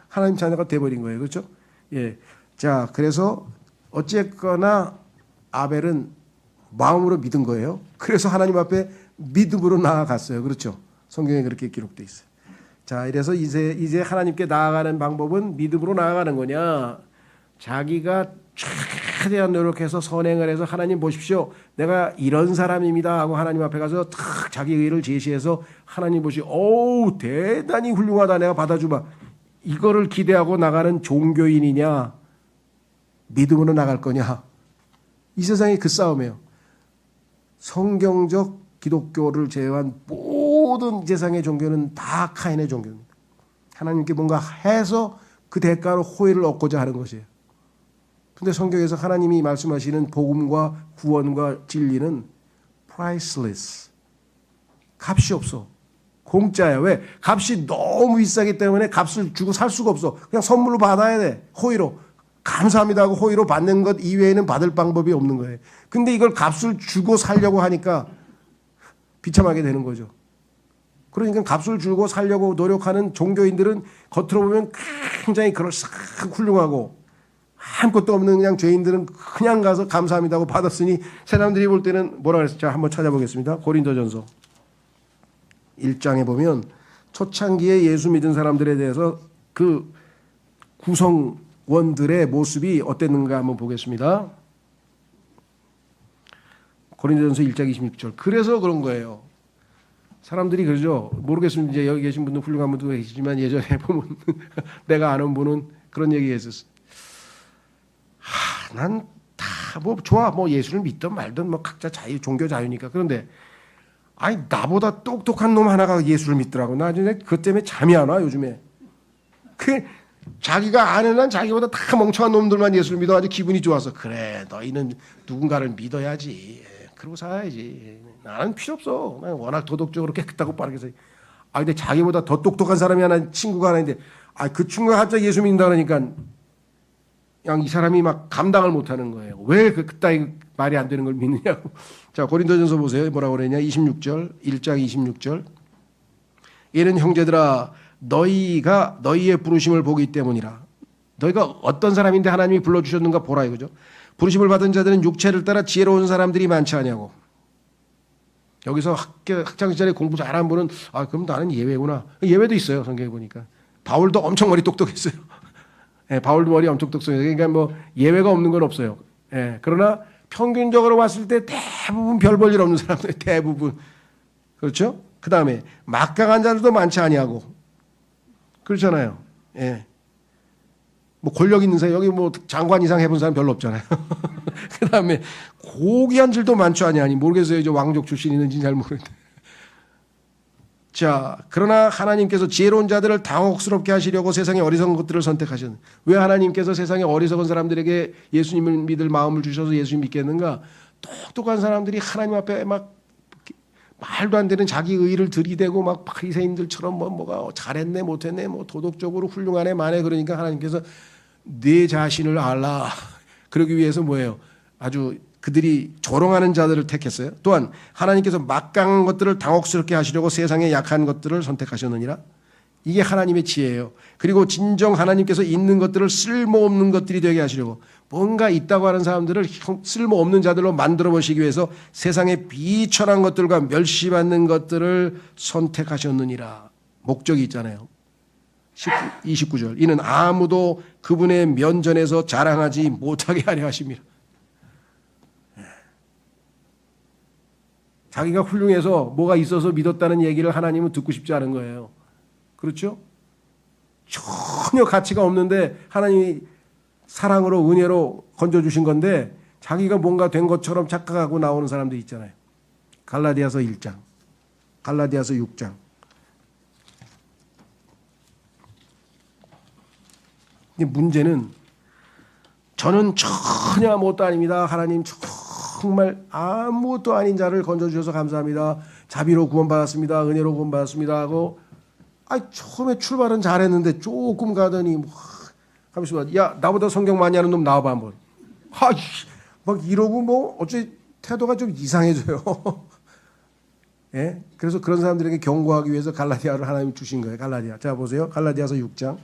하나님 자녀가 돼버린 거예요. 그렇죠? 예. 자, 그래서 어쨌거나 아벨은 마음으로 믿은 거예요. 그래서 하나님 앞에 믿음으로 나아갔어요. 그렇죠? 성경에 그렇게 기록돼 있어요. 자, 이래서 이제 하나님께 나아가는 방법은 믿음으로 나아가는 거냐? 자기가 최대한 노력해서 선행을 해서 하나님 보십시오. 내가 이런 사람입니다 하고 하나님 앞에 가서 탁 자기 의를 제시해서 하나님 보시 어우 대단히 훌륭하다 내가 받아주마. 이거를 기대하고 나가는 종교인이냐 믿음으로 나갈 거냐. 이 세상이 그 싸움이에요. 성경적 기독교를 제외한 모든 세상의 종교는 다 카인의 종교입니다. 하나님께 뭔가 해서 그 대가로 호의를 얻고자 하는 것이에요. 근데 성경에서 하나님이 말씀하시는 복음과 구원과 진리는 priceless. 값이 없어. 공짜야. 왜? 값이 너무 비싸기 때문에 값을 주고 살 수가 없어. 그냥 선물로 받아야 돼. 호의로. 감사합니다 하고 호의로 받는 것 이외에는 받을 방법이 없는 거예요. 근데 이걸 값을 주고 살려고 하니까 비참하게 되는 거죠. 그러니까 값을 주고 살려고 노력하는 종교인들은 겉으로 보면 굉장히 그럴싸하고 훌륭하고 아무것도 없는 그냥 죄인들은 그냥 가서 감사합니다 하고 받았으니 사람들이 볼 때는 뭐라 그랬어요? 자, 한번 찾아보겠습니다. 고린도전서 1장에 보면 초창기에 예수 믿은 사람들에 대해서 그 구성원들의 모습이 어땠는가 한번 보겠습니다. 고린도전서 1장 26절. 그래서 그런 거예요. 사람들이 그러죠. 모르겠습니다. 이제 여기 계신 분도 훌륭한 분도 계시지만 예전에 보면 내가 아는 분은 그런 얘기했었어요. 난 다 뭐 좋아. 뭐 예수를 믿든 말든 뭐 각자 자유, 종교 자유니까. 그런데 아니 나보다 똑똑한 놈 하나가 예수를 믿더라고. 나 이제 그것 때문에 잠이 안 와 요즘에. 그 자기가 아는 한 자기보다 다 멍청한 놈들만 예수를 믿어가지고 기분이 좋아서 그래 너희는 누군가를 믿어야지. 그러고 살아야지. 나는 필요 없어. 난 워낙 도덕적으로 깨끗하고 빠르게 살. 아 근데 자기보다 더 똑똑한 사람이 하나 친구가 하나 있는데 그 친구가 갑자기 예수 믿는다 그러니까 그냥 이 사람이 막 감당을 못하는 거예요. 왜 그따위 말이 안 되는 걸 믿느냐고. 자 고린도전서 보세요. 뭐라고 그랬냐. 26절 1장 26절. 이는 형제들아 너희가 너희의 부르심을 보기 때문이라. 너희가 어떤 사람인데 하나님이 불러주셨는가 보라 이거죠. 부르심을 받은 자들은 육체를 따라 지혜로운 사람들이 많지 않냐고. 여기서 학창시절에 공부 잘한 분은 그럼 나는 예외구나. 예외도 있어요. 성경에 보니까. 바울도 엄청 머리 똑똑했어요. 예, 바울도 머리 엄청 똑똑해요. 그러니까 뭐 예외가 없는 건 없어요. 예, 그러나 평균적으로 봤을 때 대부분 별 볼 일 없는 사람들 대부분. 그렇죠? 그 다음에 막강한 자들도 많지 아니하고. 그렇잖아요. 예. 뭐 권력 있는 사람 여기 뭐 장관 이상 해본 사람 별로 없잖아요. 그 다음에 고귀한 줄도 많지 아니하니 모르겠어요. 이제 왕족 출신 있는지 잘 모르겠는데. 자, 그러나 하나님께서 지혜로운 자들을 당혹스럽게 하시려고 세상의 어리석은 것들을 선택하셨는데 왜 하나님께서 세상의 어리석은 사람들에게 예수님을 믿을 마음을 주셔서 예수님 믿겠는가? 똑똑한 사람들이 하나님 앞에 막 말도 안 되는 자기 의의를 들이대고 막 바리새인들처럼 뭐가 잘했네 못했네 뭐 도덕적으로 훌륭하네 마네 그러니까 하나님께서 내 자신을 알라. 그러기 위해서 뭐예요? 아주 그들이 조롱하는 자들을 택했어요. 또한 하나님께서 막강한 것들을 당혹스럽게 하시려고 세상의 약한 것들을 선택하셨느니라. 이게 하나님의 지혜예요. 그리고 진정 하나님께서 있는 것들을 쓸모없는 것들이 되게 하시려고 뭔가 있다고 하는 사람들을 쓸모없는 자들로 만들어 보시기 위해서 세상의 비천한 것들과 멸시받는 것들을 선택하셨느니라. 목적이 있잖아요. 29절. 이는 아무도 그분의 면전에서 자랑하지 못하게 하려 하십니다. 자기가 훌륭해서 뭐가 있어서 믿었다는 얘기를 하나님은 듣고 싶지 않은 거예요. 그렇죠? 전혀 가치가 없는데 하나님이 사랑으로 은혜로 건져주신 건데 자기가 뭔가 된 것처럼 착각하고 나오는 사람들 있잖아요. 갈라디아서 1장, 갈라디아서 6장. 문제는 저는 전혀 아무것도 아닙니다. 하나님 정말 아무것도 아닌 자를 건져주셔서 감사합니다. 자비로 구원받았습니다. 은혜로 구원받았습니다 하고 처음에 출발은 잘했는데 조금 가더니 가만있어 야 나보다 성경 많이 하는 놈 나와봐 한번. 막 이러고 뭐 어째 태도가 좀 이상해져요. 예? 그래서 그런 사람들에게 경고하기 위해서 갈라디아를 하나님이 주신 거예요. 갈라디아. 자 보세요. 갈라디아서 6장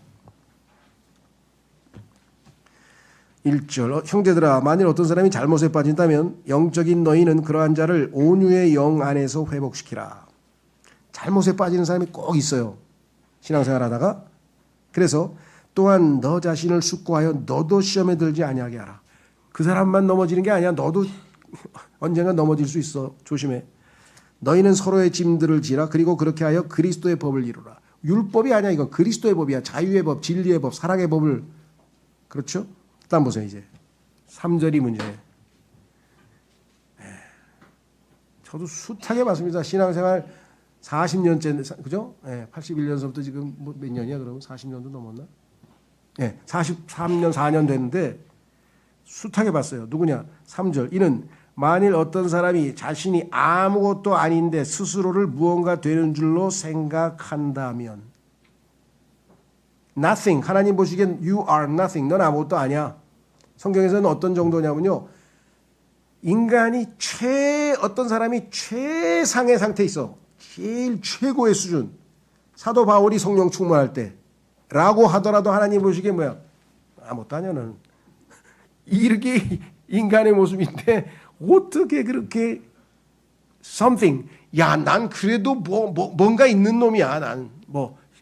1절 형제들아 만일 어떤 사람이 잘못에 빠진다면 영적인 너희는 그러한 자를 온유의 영 안에서 회복시키라. 잘못에 빠지는 사람이 꼭 있어요. 신앙생활 하다가. 그래서 또한 너 자신을 숙고하여 너도 시험에 들지 아니하게 하라. 그 사람만 넘어지는 게 아니야. 너도 언젠가 넘어질 수 있어. 조심해. 너희는 서로의 짐들을 지라. 그리고 그렇게 하여 그리스도의 법을 이루라. 율법이 아니야. 이건 그리스도의 법이야. 자유의 법, 진리의 법, 사랑의 법을. 그렇죠? 일단 보세요. 이제 3절이 문제예요. 저도 숱하게 봤습니다. 신앙생활 40년째 그죠? 81년서부터 지금 몇 년이야? 그러면 40년도 넘었나? 43년 4년 됐는데 숱하게 봤어요. 누구냐? 3절. 이는 만일 어떤 사람이 자신이 아무것도 아닌데 스스로를 무언가 되는 줄로 생각한다면 nothing. 하나님 보시기엔 you are nothing. 넌 아무것도 아니야. 성경에서는 어떤 정도냐면요. 인간이 어떤 사람이 최상의 상태에 있어. 제일 최고의 수준. 사도 바울이 성령 충만할 때라고 하더라도 하나님 보시기엔 뭐야? 아무것도 아니야 너는. 이렇게 인간의 모습인데 어떻게 그렇게 something. 야, 난 그래도 뭔가 있는 놈이야. 난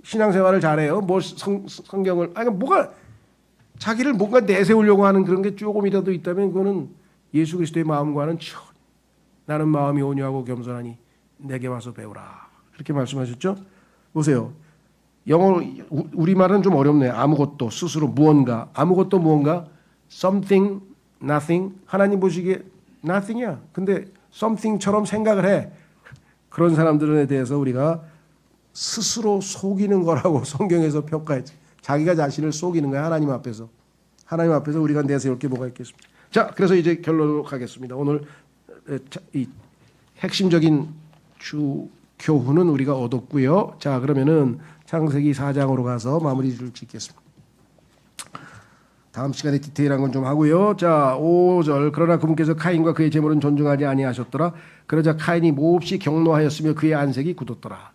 신앙생활을 잘해요. 성경을 뭐가 자기를 뭔가 내세우려고 하는 그런 게 조금이라도 있다면 그거는 예수 그리스도의 마음과는 나는 마음이 온유하고 겸손하니 내게 와서 배우라. 그렇게 말씀하셨죠? 보세요. 영어 우리말은 좀 어렵네요. 아무것도 스스로 무언가 아무것도 무언가 something, nothing. 하나님 보시기에 nothing이야. 근데 something처럼 생각을 해. 그런 사람들에 대해서 우리가 스스로 속이는 거라고 성경에서 평가했지. 자기가 자신을 속이는 거야. 하나님 앞에서. 하나님 앞에서 우리가 내세울 게 뭐가 있겠습니까? 자, 그래서 이제 결론으로 가겠습니다. 오늘 이 핵심적인 주 교훈은 우리가 얻었고요. 자, 그러면은 창세기 4장으로 가서 마무리를 짓겠습니다. 다음 시간에 디테일한 건 좀 하고요. 자, 5절. 그러나 그분께서 카인과 그의 제물은 존중하지 아니하셨더라. 그러자 카인이 몹시 경노하였으며 그의 안색이 굳었더라.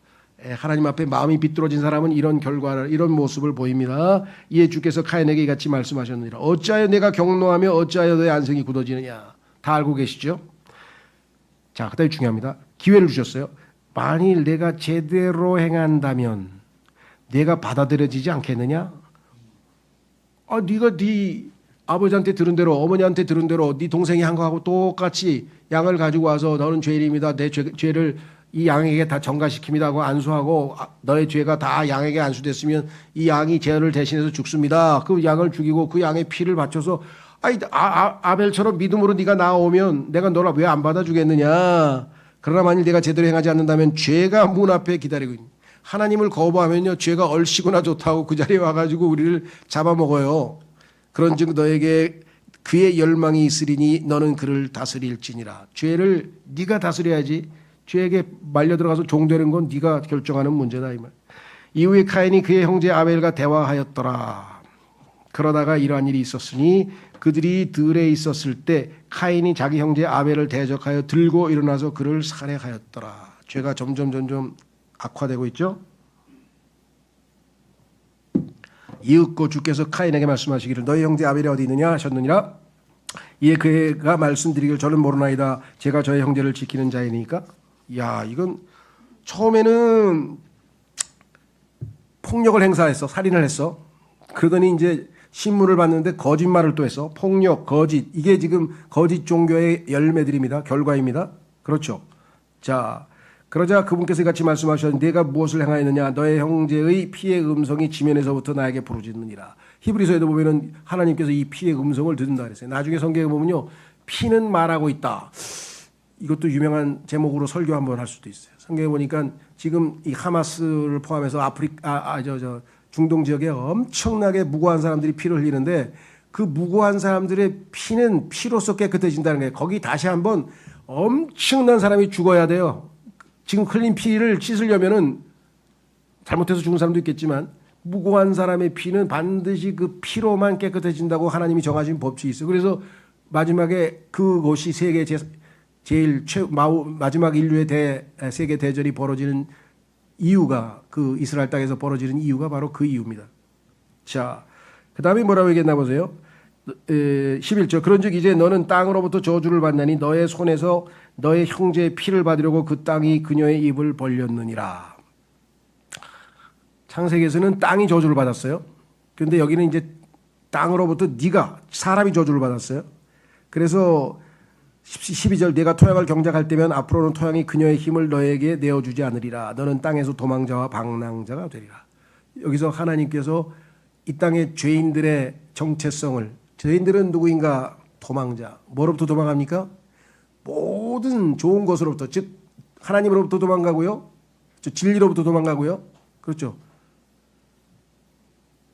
하나님 앞에 마음이 비뚤어진 사람은 이런 결과를 이런 모습을 보입니다. 이에 주께서 카인에게 이같이 말씀하셨느니라. 어찌하여 내가 경노하며 어찌하여 너의 안색이 굳어지느냐. 다 알고 계시죠? 자, 그다음에 중요합니다. 기회를 주셨어요. 만일 내가 제대로 행한다면 내가 받아들여지지 않겠느냐? 네가 네 아버지한테 들은 대로 어머니한테 들은 대로 네 동생이 한 거하고 똑같이 양을 가지고 와서 너는 죄인입니다. 내 죄를 이 양에게 다 전가시킵니다 하고 안수하고 너의 죄가 다 양에게 안수됐으면 이 양이 죄를 대신해서 죽습니다. 그 양을 죽이고 그 양의 피를 바쳐서 아벨처럼 믿음으로 네가 나오면 내가 너를 왜 안 받아주겠느냐. 그러나 만일 내가 제대로 행하지 않는다면 죄가 문 앞에 기다리고 있는 하나님을 거부하면요 죄가 얼씨구나 좋다고 그 자리에 와가지고 우리를 잡아먹어요. 그런즉 너에게 그의 열망이 있으리니 너는 그를 다스릴지니라. 죄를 네가 다스려야지. 죄에게 말려 들어가서 종되는 건 네가 결정하는 문제다 이 말. 이후에 카인이 그의 형제 아벨과 대화하였더라. 그러다가 이러한 일이 있었으니 그들이 들에 있었을 때 카인이 자기 형제 아벨을 대적하여 들고 일어나서 그를 살해하였더라. 죄가 점점 악화되고 있죠. 이윽고 주께서 카인에게 말씀하시기를 너희 형제 아벨이 어디 있느냐 하셨느니라. 이에 그가 말씀드리기를 저는 모르나이다. 제가 저의 형제를 지키는 자이니까. 야, 이건 처음에는 폭력을 행사했어. 살인을 했어. 그러더니 이제 신문을 봤는데 거짓말을 또 했어. 폭력, 거짓. 이게 지금 거짓 종교의 열매들입니다. 결과입니다. 그렇죠. 자, 그러자 그분께서 같이 말씀하셨는데 내가 무엇을 행하였느냐. 너의 형제의 피의 음성이 지면에서부터 나에게 부르짖느니라. 히브리서에도 보면은 하나님께서 이 피의 음성을 듣는다 그랬어요. 나중에 성경에 보면요. 피는 말하고 있다. 이것도 유명한 제목으로 설교 한번 할 수도 있어요. 성경에 보니까 지금 이 하마스를 포함해서 중동 지역에 엄청나게 무고한 사람들이 피를 흘리는데 그 무고한 사람들의 피는 피로써 깨끗해진다는 거예요. 거기 다시 한번 엄청난 사람이 죽어야 돼요. 지금 흘린 피를 씻으려면은 잘못해서 죽은 사람도 있겠지만 무고한 사람의 피는 반드시 그 피로만 깨끗해진다고 하나님이 정하신 법칙이 있어요. 그래서 마지막에 그곳이 세계 제일 마지막 인류의 세계 대전이 벌어지는 이유가 그 이스라엘 땅에서 벌어지는 이유가 바로 그 이유입니다. 자, 그 다음에 뭐라고 얘기했나 보세요. 11절 그런즉 이제 너는 땅으로부터 저주를 받나니 너의 손에서 너의 형제의 피를 받으려고 그 땅이 그녀의 입을 벌렸느니라. 창세기에서는 땅이 저주를 받았어요. 그런데 여기는 이제 땅으로부터 네가 사람이 저주를 받았어요. 그래서 12절 내가 토양을 경작할 때면 앞으로는 토양이 그녀의 힘을 너에게 내어주지 않으리라. 너는 땅에서 도망자와 방랑자가 되리라. 여기서 하나님께서 이 땅의 죄인들의 정체성을 죄인들은 누구인가? 도망자. 뭐로부터 도망합니까? 모든 좋은 것으로부터 즉 하나님으로부터 도망가고요. 진리로부터 도망가고요. 그렇죠.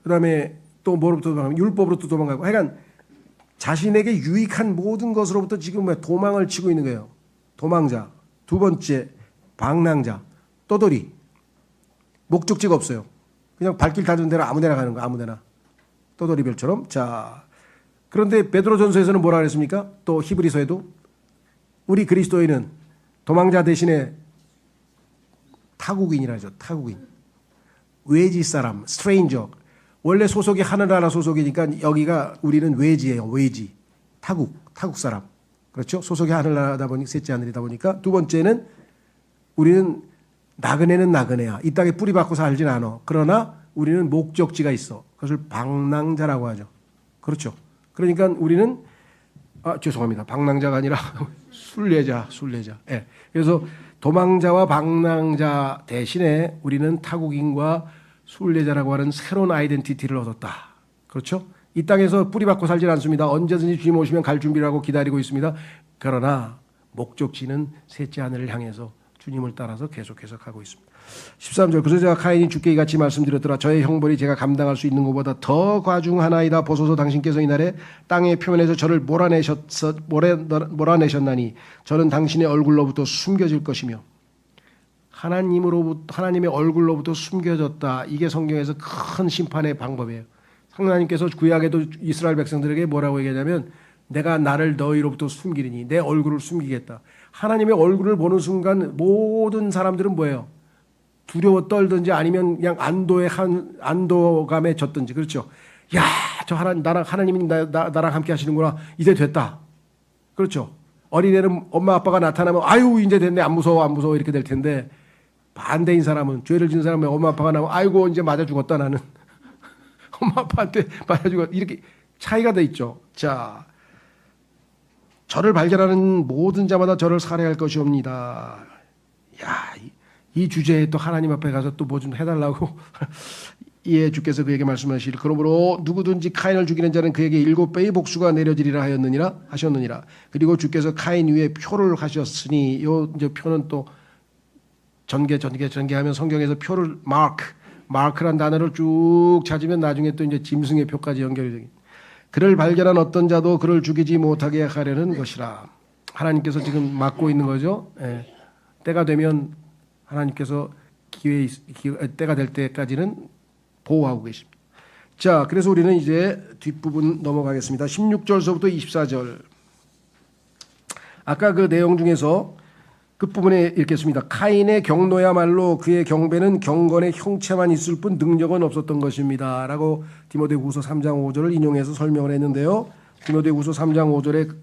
그 다음에 또 뭐로부터 도망가면 율법으로부터 도망가고 하여간 자신에게 유익한 모든 것으로부터 지금 도망을 치고 있는 거예요. 도망자. 두 번째 방랑자. 떠돌이. 목적지가 없어요. 그냥 발길 닿은 대로 아무데나 가는 거 아무데나. 떠돌이별처럼. 자, 그런데 베드로전서에서는 뭐라 그랬습니까? 또 히브리서에도 우리 그리스도인은 도망자 대신에 타국인이라죠. 타국인. 외지 사람, 스트레인저. 원래 소속이 하늘나라 소속이니까 여기가 우리는 외지예요. 외지. 타국 사람. 그렇죠? 소속이 하늘나라다 보니까 셋째 하늘이다 보니까 두 번째는 우리는 나그네는 나그네야. 이 땅에 뿌리 박고 살진 않아. 그러나 우리는 목적지가 있어. 그것을 방랑자라고 하죠. 그렇죠? 그러니까 우리는 죄송합니다. 방랑자가 아니라 순례자. 예. 그래서 도망자와 방랑자 대신에 우리는 타국인과 순례자라고 하는 새로운 아이덴티티를 얻었다. 그렇죠? 이 땅에서 뿌리박고 살진 않습니다. 언제든지 주님 오시면 갈 준비를 하고 기다리고 있습니다. 그러나 목적지는 셋째 하늘을 향해서 주님을 따라서 계속해서 가고 있습니다. 13절 그래서 제가 카인이 주께 이같이 말씀드렸더라. 저의 형벌이 제가 감당할 수 있는 것보다 더 과중하나이다. 보소서 당신께서 이날에 땅의 표면에서 저를 몰아내셨나니 저는 당신의 얼굴로부터 숨겨질 것이며 하나님의 얼굴로부터 숨겨졌다. 이게 성경에서 큰 심판의 방법이에요. 하나님께서 구약에도 이스라엘 백성들에게 뭐라고 얘기하냐면 내가 나를 너희로부터 숨기리니 내 얼굴을 숨기겠다. 하나님의 얼굴을 보는 순간 모든 사람들은 뭐예요? 두려워 떨든지 아니면 그냥 안도감에 젖든지. 그렇죠? 야, 저 하나님이 나랑 함께 하시는구나. 이제 됐다. 그렇죠? 어린애는 엄마 아빠가 나타나면 아유 이제 됐네. 안 무서워 이렇게 될 텐데 반대인 사람은 죄를 지은 사람은 엄마 아빠가 나면 아이고 이제 맞아 죽었다 나는. 엄마 아빠한테 맞아 죽었다. 이렇게 차이가 돼 있죠. 자, 저를 발견하는 모든 자마다 저를 살해할 것이옵니다. 야, 이 주제에 또 하나님 앞에 가서 또 뭐 좀 해달라고 예, 주께서 그에게 말씀하시길 그러므로 누구든지 카인을 죽이는 자는 그에게 7배의 복수가 내려지리라 하셨느니라. 그리고 주께서 카인 위에 표를 하셨으니 요 이제 표는 또 전개하면 성경에서 표를 마크란 단어를 쭉 찾으면 나중에 또 이제 짐승의 표까지 연결이 되기. 그를 발견한 어떤 자도 그를 죽이지 못하게 하려는 것이라. 하나님께서 지금 막고 있는 거죠. 예. 때가 되면 하나님께서 때가 될 때까지는 보호하고 계십니다. 자, 그래서 우리는 이제 뒷부분 넘어가겠습니다. 16절서부터 24절. 아까 그 내용 중에서 끝부분에 읽겠습니다. 카인의 경노야말로 그의 경배는 경건의 형체만 있을 뿐 능력은 없었던 것입니다. 라고 디모데후서 3장 5절을 인용해서 설명을 했는데요. 디모데후서 3장 5절에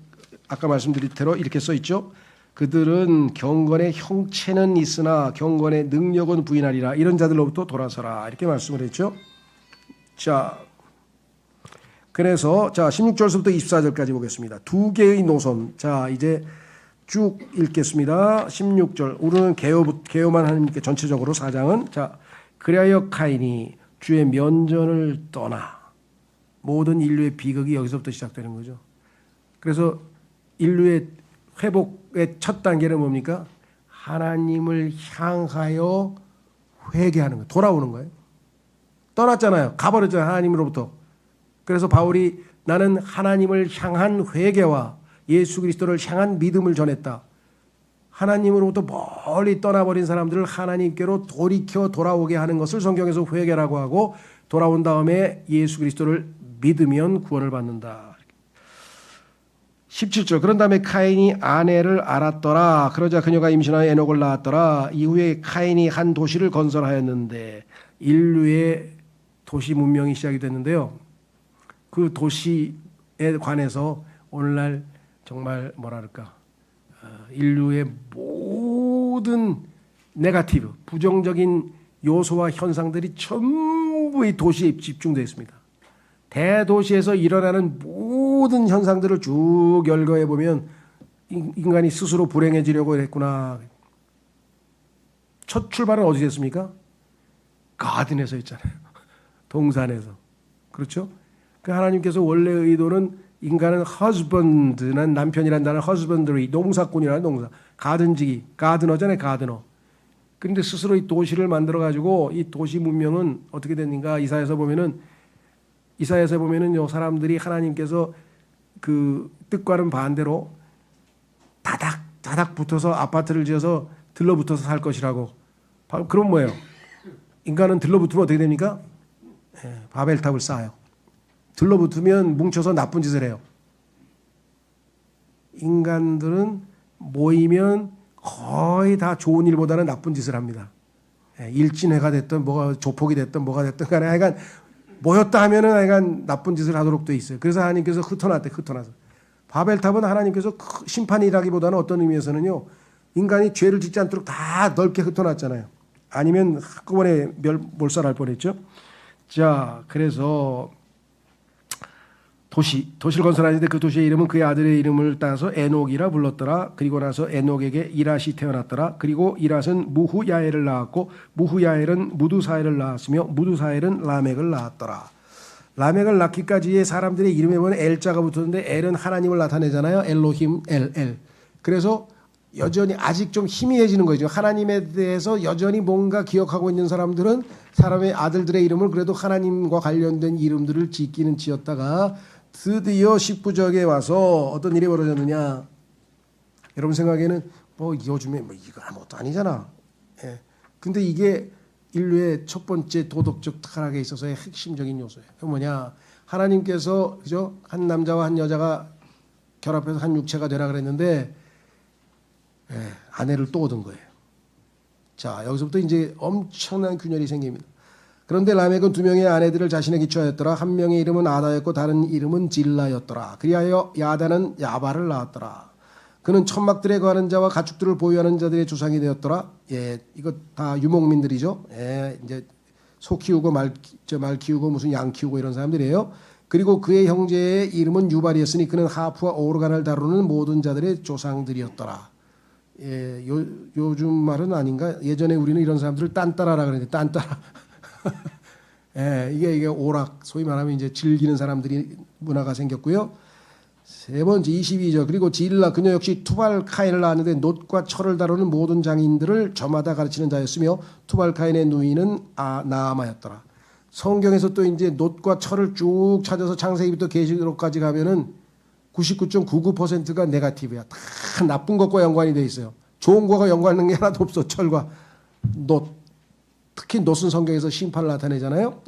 아까 말씀드린 대로 이렇게 써 있죠. 그들은 경건의 형체는 있으나 경건의 능력은 부인하리라. 이런 자들로부터 돌아서라. 이렇게 말씀을 했죠. 자, 그래서 16절부터 24절까지 보겠습니다. 두 개의 노선. 자, 이제 쭉 읽겠습니다. 16절. 우리는 개요만 하나님께 전체적으로 4장은 자, 그리하여 카인이 주의 면전을 떠나 모든 인류의 비극이 여기서부터 시작되는 거죠. 그래서 인류의 회복의 첫 단계는 뭡니까? 하나님을 향하여 회개하는 거예요. 돌아오는 거예요. 떠났잖아요. 가버렸잖아요. 하나님으로부터. 그래서 바울이 나는 하나님을 향한 회개와 예수 그리스도를 향한 믿음을 전했다. 하나님으로부터 멀리 떠나버린 사람들을 하나님께로 돌이켜 돌아오게 하는 것을 성경에서 회개라고 하고, 돌아온 다음에 예수 그리스도를 믿으면 구원을 받는다. 17절. 그런 다음에 카인이 아내를 알았더라. 그러자 그녀가 임신하여 에녹을 낳았더라. 이후에 카인이 한 도시를 건설하였는데, 인류의 도시 문명이 시작이 됐는데요. 그 도시에 관해서 오늘날 정말 뭐랄까, 인류의 모든 네거티브, 부정적인 요소와 현상들이 전부 이 도시에 집중되어 있습니다. 대도시에서 일어나는 모든 현상들을 쭉 열거해 보면 인간이 스스로 불행해지려고 했구나. 첫 출발은 어디서 했습니까? 가든에서 했잖아요. 동산에서. 그렇죠? 그 하나님께서 원래 의도는 인간은 husband는 남편이란 단어, husbandry, 농사꾼이라는 농사, 가든지기, 가드너잖아요, 가드너. 그런데 스스로 이 도시를 만들어 가지고 이 도시 문명은 어떻게 됐는가? 이사야서 보면은 요 사람들이 하나님께서 그 뜻과는 반대로 다닥 붙어서 아파트를 지어서 들러붙어서 살 것이라고. 그럼 뭐예요? 인간은 들러붙으면 어떻게 됩니까? 바벨탑을 쌓아요. 들러붙으면 뭉쳐서 나쁜 짓을 해요. 인간들은 모이면 거의 다 좋은 일보다는 나쁜 짓을 합니다. 일진회가 됐든 뭐가 조폭이 됐든 뭐가 됐든 간에 하여간 모였다 하면은 하여간 나쁜 짓을 하도록 돼 있어요. 그래서 하나님께서 흩어놔서. 바벨탑은 하나님께서 심판이라기보다는 어떤 의미에서는요, 인간이 죄를 짓지 않도록 다 넓게 흩어놨잖아요. 아니면 한꺼번에 몰살할 뻔했죠. 자, 그래서 도시를 건설하는데 그 도시의 이름은 그의 아들의 이름을 따서 에녹이라 불렀더라. 그리고 나서 에녹에게 이랏이 태어났더라. 그리고 이랏은 무후야엘을 낳았고, 무후야엘은 무두사엘을 낳았으며, 무두사엘은 라멕을 낳았더라. 라멕을 낳기까지의 사람들의 이름에 보면 엘자가 붙었는데, 엘은 하나님을 나타내잖아요. 엘로힘, 엘. 그래서 여전히 아직 좀 희미해지는 거죠. 하나님에 대해서 여전히 뭔가 기억하고 있는 사람들은 사람의 아들들의 이름을 그래도 하나님과 관련된 이름들을 지었다가 드디어 19적에 와서 어떤 일이 벌어졌느냐. 여러분 생각에는 뭐 요즘에 뭐 이거 아무것도 아니잖아. 예. 근데 이게 인류의 첫 번째 도덕적 타락에 있어서의 핵심적인 요소예요. 그 뭐냐? 하나님께서 그죠? 한 남자와 한 여자가 결합해서 한 육체가 되라 그랬는데, 아내를 또 얻은 거예요. 자, 여기서부터 이제 엄청난 균열이 생깁니다. 그런데 라멕은 두 명의 아내들을 자신에게 취하였더라. 한 명의 이름은 아다였고 다른 이름은 질라였더라. 그리하여 야다는 야발을 낳았더라. 그는 천막들에 거하는 자와 가축들을 보유하는 자들의 조상이 되었더라. 이거 다 유목민들이죠. 이제 소 키우고 말 키우고 무슨 양 키우고 이런 사람들이에요. 그리고 그의 형제의 이름은 유발이었으니 그는 하프와 오르간을 다루는 모든 자들의 조상들이었더라. 요즘 말은 아닌가? 예전에 우리는 이런 사람들을 딴따라라 그랬는데, 딴따라. 이게 오락, 소위 말하면 이제 즐기는 사람들이 문화가 생겼고요. 세 번째 22절. 그리고 질라 그녀 역시 투발카인을 낳았는데 놋과 철을 다루는 모든 장인들을 저마다 가르치는 자였으며 투발카인의 누이는 나아마였더라. 성경에서 또 이제 놋과 철을 쭉 찾아서 창세기부터 계시록까지 가면은 99.99%가 네거티브야. 다 나쁜 것과 연관이 돼 있어요. 좋은 거가 연관하는 게 하나도 없어. 철과 놋. 특히 놋은 성경에서 심판을 나타내잖아요.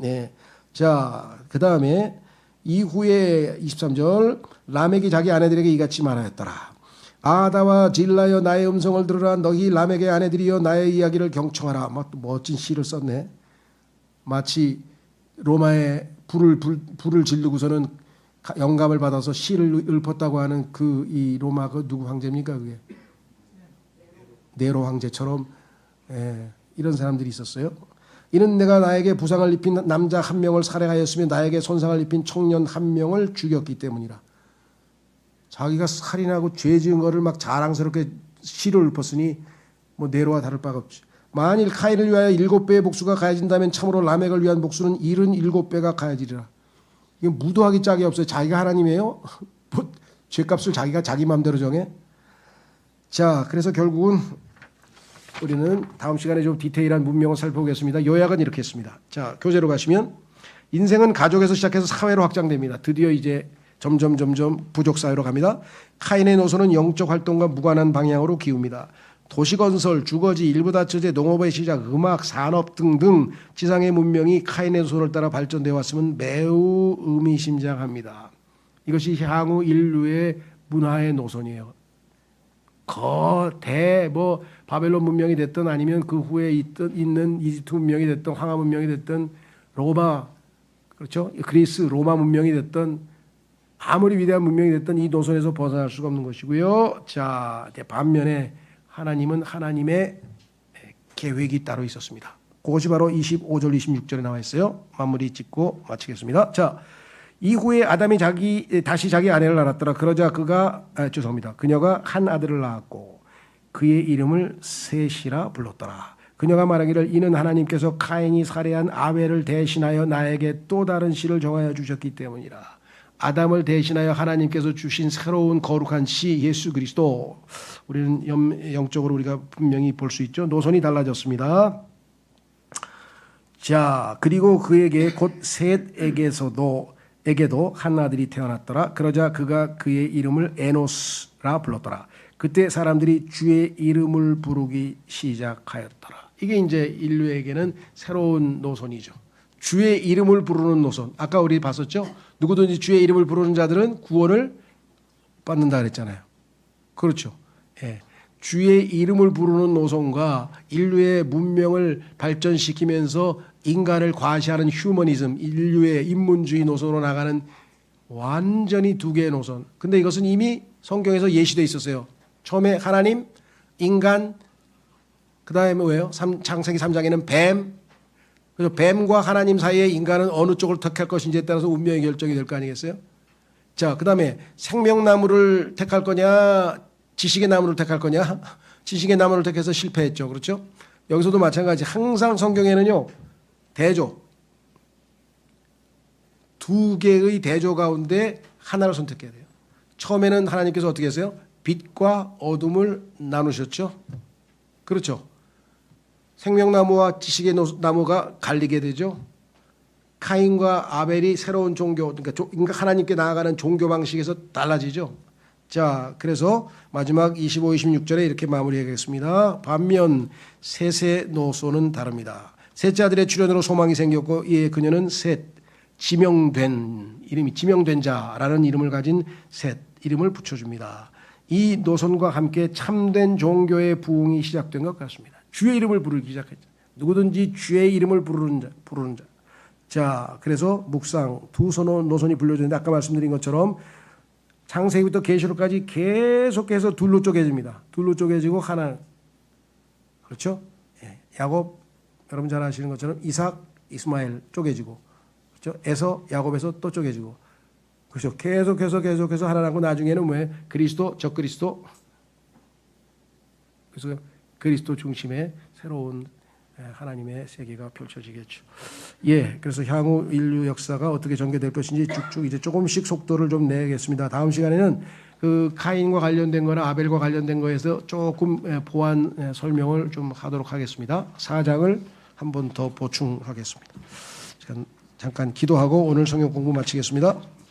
자, 그 다음에 이후에 23절. 라멕이 자기 아내들에게 이같이 말하였더라. 아다와 질라여 나의 음성을 들으라. 너희 라멕의 아내들이여 나의 이야기를 경청하라. 막 멋진 시를 썼네. 마치 로마에 불을 지르고서는 영감을 받아서 시를 읊었다고 하는 이 로마 그 누구 황제입니까? 그게 네로 황제처럼 이런 사람들이 있었어요. 이는 내가 나에게 부상을 입힌 남자 한 명을 살해하였으며 나에게 손상을 입힌 청년 한 명을 죽였기 때문이라. 자기가 살인하고 죄 지은 거를 막 자랑스럽게 시를 읊었으니 뭐 네로와 다를 바가 없지. 만일 카인을 위하여 7배의 복수가 가해진다면 참으로 라멕을 위한 복수는 77배가 가해지리라. 이게 무도하기 짝이 없어요. 자기가 하나님이에요? 뭐 죄값을 자기가 자기 마음대로 정해. 자, 그래서 결국은 우리는 다음 시간에 좀 디테일한 문명을 살펴보겠습니다. 요약은 이렇게 했습니다. 자, 교재로 가시면 인생은 가족에서 시작해서 사회로 확장됩니다. 드디어 이제 점점 부족 사회로 갑니다. 카인의 노선은 영적 활동과 무관한 방향으로 기웁니다. 도시건설, 주거지, 일부 다처제, 농업의 시작, 음악, 산업 등등 지상의 문명이 카인의 노선을 따라 발전되어 왔음은 매우 의미심장합니다. 이것이 향후 인류의 문화의 노선이에요. 바벨론 문명이 됐든 아니면 그 후에 있는 이집트 문명이 됐든 황하 문명이 됐든 로마, 그렇죠? 그리스 로마 문명이 됐든 아무리 위대한 문명이 됐든 이 노선에서 벗어날 수가 없는 것이고요. 자, 반면에 하나님은 하나님의 계획이 따로 있었습니다. 그것이 바로 25절 26절에 나와 있어요. 마무리 짓고 마치겠습니다. 자, 이후에 아담이 다시 자기 아내를 알았더라. 그러자 그녀가 한 아들을 낳았고 그의 이름을 셋이라 불렀더라. 그녀가 말하기를 이는 하나님께서 카인이 살해한 아벨을 대신하여 나에게 또 다른 씨를 정하여 주셨기 때문이라. 아담을 대신하여 하나님께서 주신 새로운 거룩한 씨 예수 그리스도. 우리는 영적으로 우리가 분명히 볼 수 있죠. 노선이 달라졌습니다. 자, 그리고 그에게 곧 셋에게도 한 아들이 태어났더라. 그러자 그가 그의 이름을 에노스라 불렀더라. 그때 사람들이 주의 이름을 부르기 시작하였더라. 이게 이제 인류에게는 새로운 노선이죠. 주의 이름을 부르는 노선. 아까 우리 봤었죠. 누구든지 주의 이름을 부르는 자들은 구원을 받는다 그랬잖아요. 그렇죠. 예. 주의 이름을 부르는 노선과 인류의 문명을 발전시키면서 인간을 과시하는 휴머니즘, 인류의 인문주의 노선으로 나가는 완전히 두 개의 노선. 근데 이것은 이미 성경에서 예시되어 있었어요. 처음에 하나님, 인간, 그 다음에 뭐예요? 창세기 3장에는 뱀. 그래서 뱀과 하나님 사이에 인간은 어느 쪽을 택할 것인지에 따라서 운명의 결정이 될 거 아니겠어요? 자, 그 다음에 생명나무를 택할 거냐, 지식의 나무를 택할 거냐? 지식의 나무를 택해서 실패했죠. 그렇죠? 여기서도 마찬가지. 항상 성경에는요, 대조. 두 개의 대조 가운데 하나를 선택해야 돼요. 처음에는 하나님께서 어떻게 했어요? 빛과 어둠을 나누셨죠. 그렇죠. 생명나무와 지식의 나무가 갈리게 되죠. 카인과 아벨이 새로운 종교, 그러니까 하나님께 나아가는 종교 방식에서 달라지죠. 자, 그래서 마지막 25, 26절에 이렇게 마무리하겠습니다. 반면 셋의 노선은 다릅니다. 셋째 아들의 출현으로 소망이 생겼고 이에 그녀는 셋, 지명된 자라는 이름을 가진 셋, 이름을 붙여줍니다. 이 노선과 함께 참된 종교의 부흥이 시작된 것 같습니다. 주의 이름을 부르기 시작했죠. 누구든지 주의 이름을 부르는 자. 자, 그래서 묵상 두 노선이 불려졌는데 아까 말씀드린 것처럼 창세기부터 계시록까지 계속해서 둘로 쪼개집니다. 둘로 쪼개지고 하나, 그렇죠? 예. 야곱, 여러분 잘 아시는 것처럼 이삭, 이스마엘 쪼개지고, 그렇죠? 에서, 야곱에서 또 쪼개지고, 그렇죠? 계속해서 하나 남고 나중에는 뭐예요? 그리스도, 적그리스도. 그래서 그리스도 중심의 새로운 하나님의 세계가 펼쳐지겠죠. 예, 그래서 향후 인류 역사가 어떻게 전개될 것인지 쭉쭉 이제 조금씩 속도를 좀 내겠습니다. 다음 시간에는 그 카인과 관련된 거나 아벨과 관련된 거에서 조금 보완 설명을 좀 하도록 하겠습니다. 4장을 한 번 더 보충하겠습니다. 잠깐 기도하고 오늘 성경 공부 마치겠습니다.